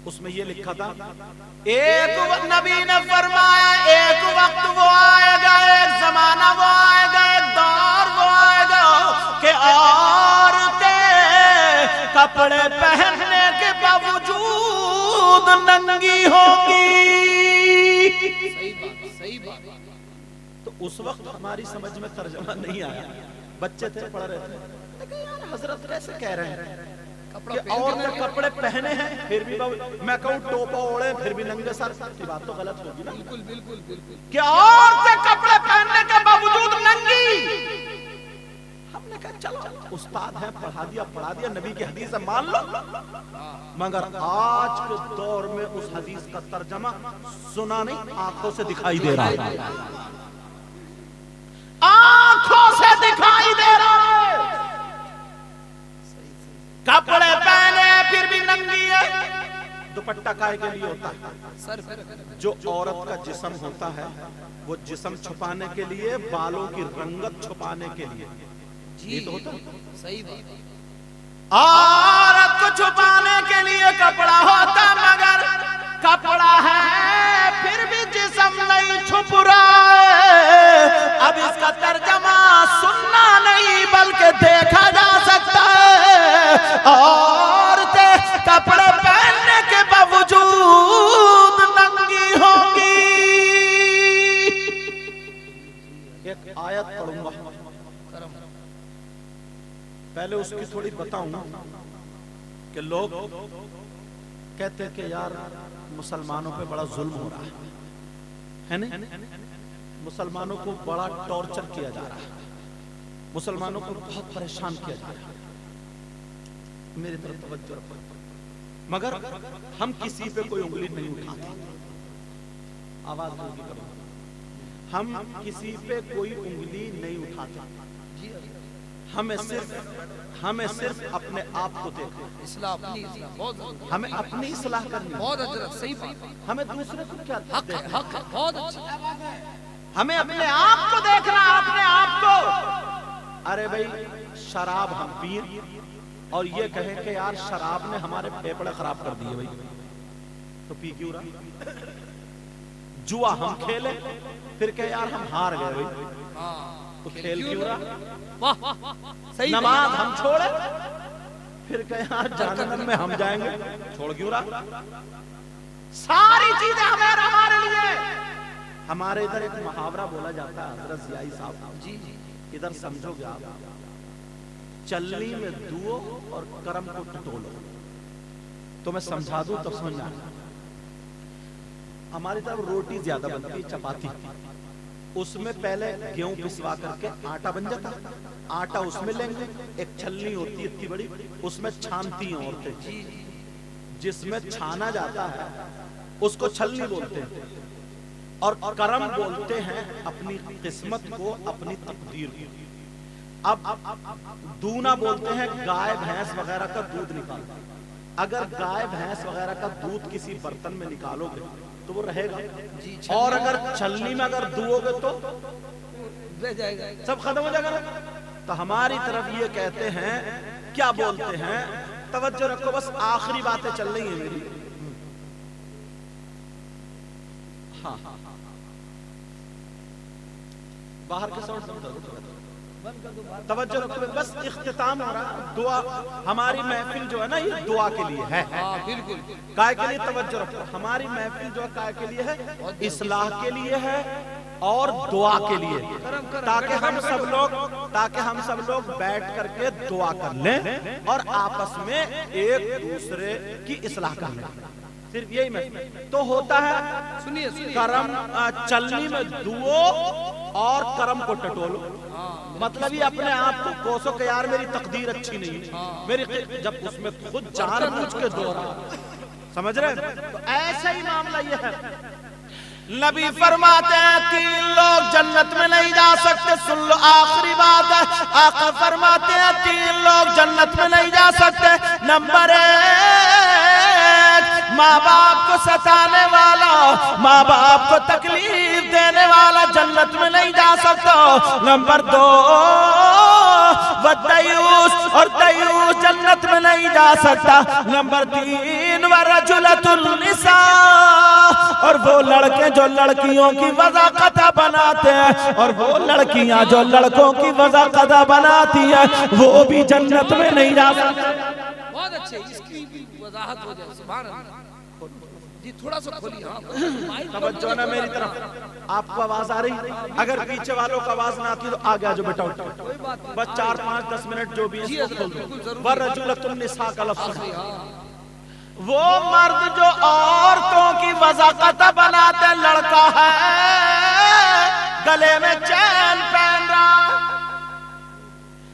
उसमें ये लिखा था, एक नबी ने फरमाया एक वक्त वो आएगा, एक जमाना वो आएगा, एक दौर वो आएगा कि औरतें कपड़े पहनने के बावजूद नंगी होंगी। सही बात। तो उस वक्त हमारी समझ में तर्जुमा नहीं आया, बच्चे थे पढ़ रहे थे, लेकिन यार हजरत कैसे कह रहे हैं कि औरतें कपड़े पहने हैं फिर भी, मैं कहूँ टोपा ओढ़े फिर भी नंगे सर की बात तो गलत होगी ना। बिल्कुल बिल्कुल बिल्कुल। कि औरतें कपड़े पहनने के बावजूद नंगी। हमने कहा चलो उस्ताद है, पढ़ा दिया, नबी की हदीस है मान लो, मगर आज के दौर में उस हदीस का तर्जमा सुना नहीं, आंखों से दिखाई दे रहा है, आंखों से दिखाई दे रहा है। कपड़े पहने फिर भी नंगी है। दुपट्टा काहे के लिए होता है? सर जो औरत का जिस्म होता है वो जिस्म छुपाने के लिए, बालों की रंगत छुपाने के लिए जी तो होता है। सही बात। औरत को छुपाने के लिए कपड़ा होता, मगर कपड़ा है फिर भी जिस्म नहीं छुप रहा है। अब इसका तर्जमा सुनना नहीं बल्कि देखा जा सकता है। औरतें कपड़े पहनने के बावजूद नंगी होंगी। एक आयत पढ़ूंगा, पहले उसकी थोड़ी बताऊं कि लोग कहते हैं कि यार मुसलमानों पे बड़ा जुल्म हो रहा है ना, मुसलमानों को बड़ा टॉर्चर किया जा रहा है, मुसलमानों को बहुत परेशान किया जा रहा है। मेरी तरफ तवज्जो रखो, मगर हम किसी पे कोई उंगली नहीं उठाते। आवाज हल्की करो, हम किसी पे कोई उंगली नहीं उठाते। हमें सिर्फ अपने आप को देखना, हमें अपनी इस्लाह करनी, बहुत सही बात। हमें दूसरे को क्या हक है, हक है, बहुत अच्छा। हमें अपने आप को देखना, अपने आप को। अरे भाई शराब हम पिए और ये कहे कि यार शराब ने हमारे फेफड़े खराब कर दिए, भाई तो पी क्यों रहा? जुआ हम खेले फिर कहे यार हम हार गए, भाई तो खेल क्यों रहा? सही। नमाज हम छोड़े फिर कहे यार जहन्नम में हम जाएंगे, छोड़ क्यों रहा? सारी चीजें हमारे लिए। हमारे इधर एक मुहावरा बोला जाता है हजरत जियाई साहब जी, इधर समझोगे आप, चलनी में दुओ और करम को टटोलो। तो मैं समझा दूं तो समझ आना। हमारी तरफ रोटी ज्यादा बनती है, चपाती, उसमें पहले गेहूं पिसवा करके आटा बन जाता, आटा उसमें लेंगे, एक छलनी होती है इतनी बड़ी, उसमें छानती हैं औरतें, जिसमें छाना जाता है उसको छलनी बोलते हैं, और करम बोलते हैं अपनी किस्मत को, अपनी तकदीर को। अब दूना बोलते हैं गाय भैंस वगैरह का दूध निकालना। अगर गाय भैंस वगैरह का दूध किसी बर्तन में निकालोगे तो वो रहेगा, और अगर छलनी में अगर दुओगे तो रह जाएगा, सब खत्म हो जाएगा। तो हमारी तरफ ये कहते हैं, क्या बोलते हैं, तवज्जो रखो, बस आखिरी बातें चल रही है मेरी। हाँ बाहर के साउंड समझा दो, तवज्जो रखो, बस इख्तिताम हो रहा, दुआ। हमारी महफिल जो है ना ये दुआ के लिए है। बिल्कुल। काय के लिए? तवज्जो रखो, हमारी महफिल जो है काय के लिए है? इस्लाह के लिए है और दुआ के लिए, ताकि हम सब लोग बैठ करके दुआ कर लें और आपस में एक दूसरे की इस्लाह कर लें। सिर्फ यही में तो होता है। सुनिए करम चलनी में दुओ और करम को टटोलो। मतलब ये अपने आप को कोसो के यार मेरी तकदीर अच्छी नहीं, मेरी जब उसमें खुद जानबूझ के दो रहा, समझ रहे? तो ऐसा ही मामला ये है। नबी फरमाते हैं 3 लोग जन्नत में नहीं जा सकते। सुन लो आखिरी बात है, आका फरमाते हैं 3 लोग जन्नत में नहीं जा सकते। नंबर 1, माँ बाप को सताने वाला, माँ बाप को तकलीफ देने वाला जन्नत में नहीं जा सकता। नंबर 2, वद्दयूस, और दयूस जन्नत में नहीं जा सकता। नंबर 3, वरजुलतुल निसा, और वो लड़के जो लड़कियों की वज़ाक़त बनाते हैं और वो लड़कियां जो लड़कों की वज़ाक़त बनाती है वो भी जन्नत में नहीं जा सकती। बहुत अच्छे, इसकी भी वजाहत हो जाए। सुभान अल्लाह जी, थोड़ा सा खोलिए। तवज्जो ना मेरी तरफ। आपको आवाज आ रही? अगर पीछे वालों को आवाज ना आती तो आगे आ जाओ बेटा, बस 4, 5, 10 मिनट जो भी है खोल दो। वरजुलतुन निसा का लफ्ज़, वो मर्द जो औरतों की वज़ाक़त बनाते, लड़का है गले में चैन पहन रहा,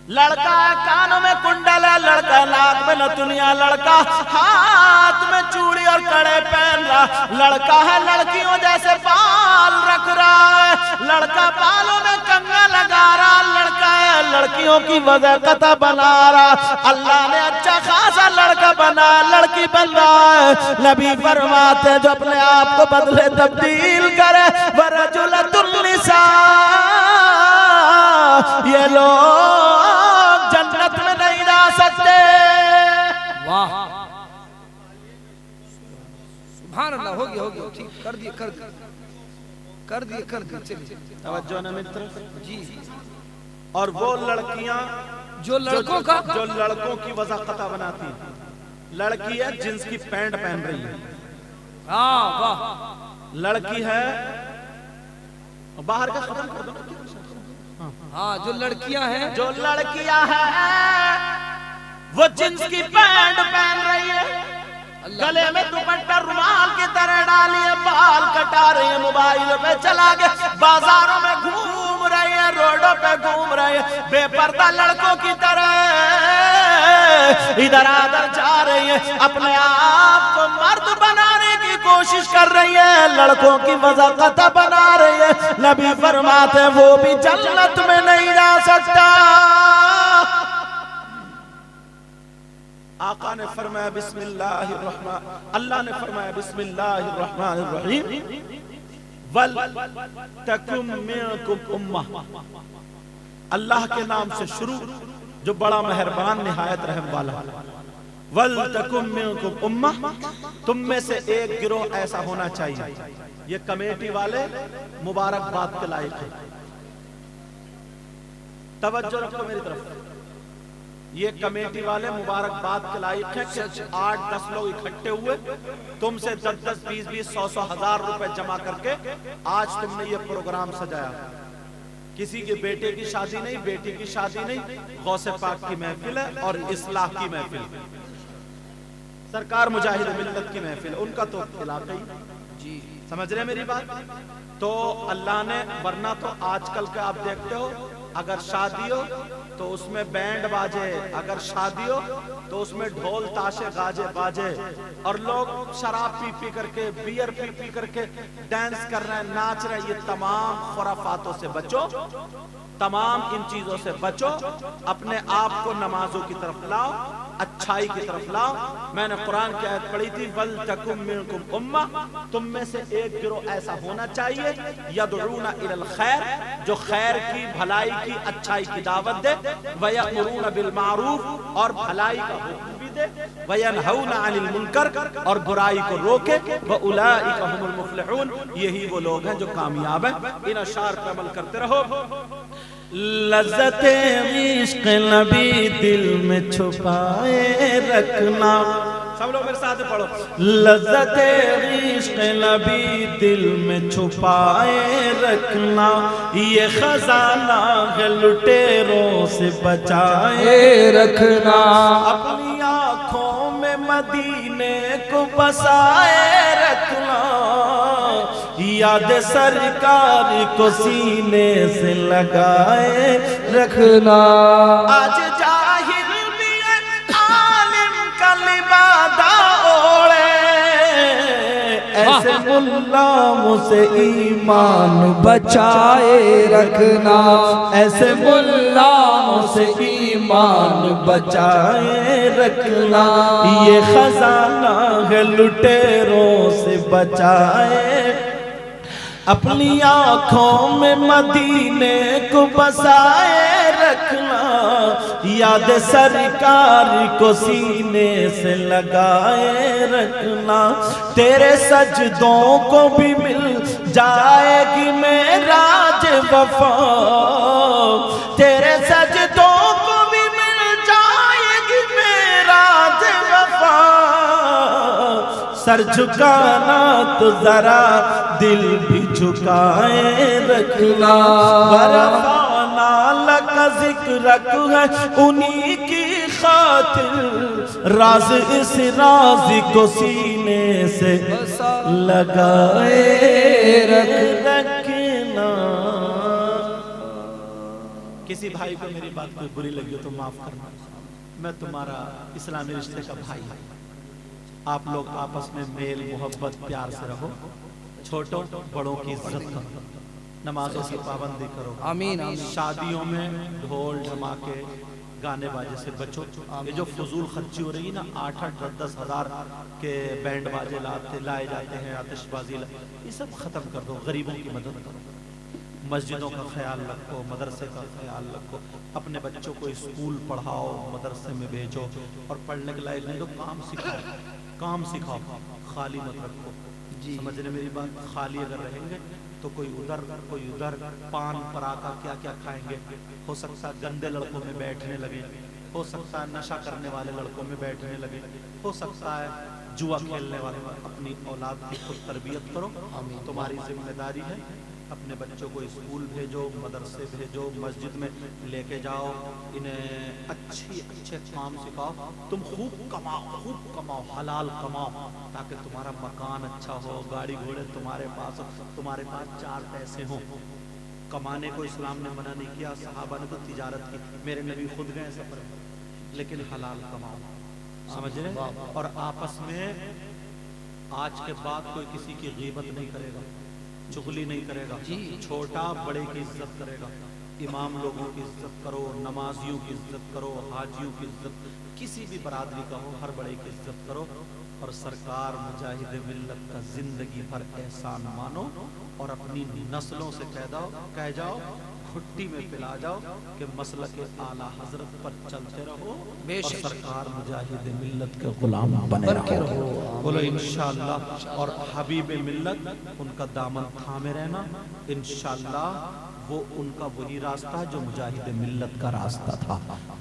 लड़का है कानों में कुंडल है, लड़का नाक में नथुनिया, लड़का हाथ में चूड़ी और कड़े पहन रहा, लड़का है लड़कियों जैसे बाल रख रहा है, लड़का बालों में कंघा लगा रहा, लड़का है लड़कियों की वज़ाक़त बना रहा। अल्लाह ने अच्छा खासा लड़का बना, लड़की बन रहा है। नबी फरमाते जो अपने आप को बदले तब्दील करे, वरजुलतुन निसा, ये लोग जन्नत में नहीं जा सकते। वाह, सुभान अल्लाह। हो गया, ठीक कर दिए, कर दिए। चलिए तवज्जो ना मित्र जी। और वो लड़कियां जो लड़कों की वज़ाक़त बनाती है, लड़की है जींस की पैंट पहन रही है, वाह, लड़की है बाहर का खत्म कर दो। हाँ, जो लड़कियां हैं वो जींस की पैंट पहन रही है, गले में दुपट्टा रुमाल की तरह डाली है, बाल कटा रही है, मोबाइल पे चला के बाजारों में घूम रही है, रोडों पे घूम रही है, बेपर्दा लड़कों की तरह इधर आधर जा रही है, अपने आप को मर्द बनाने की कोशिश कर रही है, लड़कों की वज़ाक़त बना रही है। नबी फरमाते वो भी जन्नत में नहीं जा सकता। आका ने फरमाया बिस्मिल्लाहिर्रहमान, अल्लाह ने फरमाया बिस्मिल्लाहिर्रहमानिर्रहीम, वल तकुम मिनकुम उम्मह, अल्लाह के नाम से शुरू जो बड़ा मेहरबान निहायत रहम वाला। वल तकुम मिनकुम उम्मह, तुम में से एक गिरोह ऐसा होना चाहिए। ये कमेटी वाले मुबारकबाद के लायक है। तवज्जो रखो मेरी तरफ, ये कमेटी वाले मुबारकबाद के लायक है कि 8-10 लोग इकट्ठे हुए, तुमसे 10-10, 20-20, 100-100 हजार रुपए जमा करके आज तुमने ये प्रोग्राम सजाया। किसी के बेटे की शादी नहीं, बेटी की शादी नहीं, गौसे पाक की महफिल है और इस्लाह की महफिल, सरकार मुजाहिद मिल्लत की महफिल, उनका तो खिलाफ ही जी। समझ रहे मेरी बात? तो अल्लाह ने, वरना तो आजकल के आप देखते हो, अगर शादी हो तो उसमें बैंड बाजे, अगर शादी हो तो उसमें ढोल ताशे गाजे बाजे, और लोग शराब पी पी करके, बियर पी पी करके डांस कर रहे हैं, नाच रहे हैं। ये तमाम खुराफातों से बचो, तमाम इन चीजों से बचो, अपने आप को नमाजों की तरफ लाओ, अच्छाई की तरफ लाओ। मैंने कुरान की आयत पढ़ी थी, वल तकुम मिनकुम उम्मह, तुम में से एक गिरोह ऐसा होना चाहिए, यदऊना इलल खैर, जो खैर की, भलाई की, अच्छाई की दावत दे, व यअमुरूना बिल मारूफ, और भलाई का हुक्म भी दे, व यनहौना अनिल मुनकर, और बुराई को रोके, व उलाइका हुमुल मुफ्लिहून, यही वो लोग हैं जो कामयाब हैं। इन अशार पर अमल करते रहो। लज़्ज़ते इश्क़ नबी दिल में छुपाए रखना। सब लोग मेरे साथ पढ़ो। लज़्ज़ते इश्क़ नबी दिल में छुपाए रखना, ये खजाना है लुटेरों से बचाए रखना। अपनी आँखों में मदीने को बसाए रखना, याद सरकार को सीने से लगाए रखना। आज जाहिर भी है आलिम का लिबादा ओढ़े, ऐसे मुल्लाओं से ईमान बचाए रखना, ऐसे मुल्लाओं से ईमान बचाए रखना। ये खजाना है लुटेरों से बचाए, अपनी आँखों में मदीने को बसाए रखना, याद सरकार को सीने से लगाए रखना। तेरे सजदों को भी मिल जाएगी मेराज वफा, तेरे सजदों को भी मिल जाएगी मेराज वफा। सर झुकाना तो जरा दिल भी झुकाए रखना। वरफ़ाना लका ज़िक्रक है उन्हीं की खातिर, राज इस राज को सीने से लगाए रखना। किसी भाई को मेरी बात कोई बुरी लगी हो तो माफ करना, मैं तुम्हारा इस्लामी रिश्ते का भाई हूं। आप लोग आपस में मेल मोहब्बत प्यार से रहो, छोटों बड़ों की इज्जत करो, नमाजों की पाबंदी करो। आमीन। शादियों में ढोल धमाके गाने बाजे से बचो। ये जो फजूल खर्ची हो रही है ना, 8-8, 10-10 हज़ार के बैंड बाजे लाए जाते हैं, आतिशबाजी, ये सब खत्म कर दो। गरीबों की मदद करो, मस्जिदों का ख्याल रखो, मदरसे का ख्याल रखो, अपने बच्चों को स्कूल पढ़ाओ, मदरसे में भेजो, और पढ़ने के लायक नहीं तो काम सिखाओ, काम सिखाओ, खाली मत रखो। समझ रहे मेरी बात? खाली अगर रहेंगे तो कोई उधर पान पराका क्या क्या खाएंगे। हो सकता है गंदे लड़कों में बैठने लगे, हो सकता है नशा करने वाले लड़कों में बैठने लगे, हो सकता है जुआ खेलने वाले। अपनी औलाद की खुद तरबियत करो, तुम्हारी जिम्मेदारी है। अपने बच्चों को स्कूल भेजो, मदरसे भेजो, मस्जिद में लेके जाओ, इन्हें अच्छे काम सिखाओ। तुम खूब कमाओ, हलाल कमाओ, ताकि तुम्हारा मकान अच्छा हो, गाड़ी घोड़े तुम्हारे पास चार पैसे हो। कमाने को इस्लाम ने मना नहीं किया, सहाबा ने तो तिजारत की, मेरे नबी खुद गए सफर में, लेकिन हलाल कमाओ। समझ रहे? और आपस में आज के बाद कोई किसी की गीबत नहीं करेगा, चुगली नहीं करेगा, छोटा बड़े की इज्जत करेगा। इमाम लोगों की इज्जत करो, नमाजियों की इज्जत करो, हाजियों की इज्जत, किसी भी बरादरी का हो, हर बड़े की इज्जत करो। और सरकार मुजाहिद मिल्लत का जिंदगी भर एहसान मानो, और अपनी नस्लों से कह जाओ, घुट्टी में पिला जाओ कि मसलक आला हजरत पर चलते रहो, और सरकार मुजाहिद मिल्लत के गुलाम बने रहो। बोलो इंशाअल्लाह। और हबीब मिल्लत उनका दामन थामे रहना, इंशाअल्लाह वो उनका वही रास्ता है जो मुजाहिद मिल्लत का रास्ता था।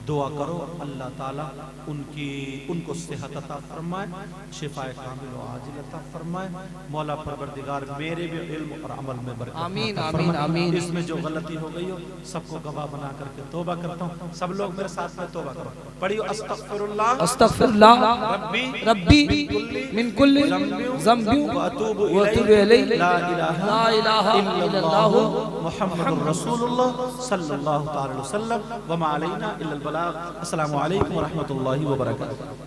दुआ करो अल्लाह ताला उनको सेहत अता फरमाए, शिफाए कामिल व आजिल अता फरमाए। मौला परवरदिगार मेरे भी इल्म और अमल में बरकत आमीन आमीन आमीन। इसमें जो गलती हो गई हो सबको गवाह बना करके तौबा करता हूँ। सब लोग मेरे साथ में तौबा करो, पढ़ियो अस्तगफिरुल्लाह अस्तगफिरुल्लाह रब्बी मिन कुल्ली ज़ंबि व अतूबु इलैहि ला इलाहा इल्लल्लाह मुहम्मदुर रसूलुल्लाह सल्लल्लाहु अलैहि वसल्लम व मा अलैना इल्लल बलाग। अस्सलामु अलैकुम व रहमतुल्लाहि व बरकातुहू।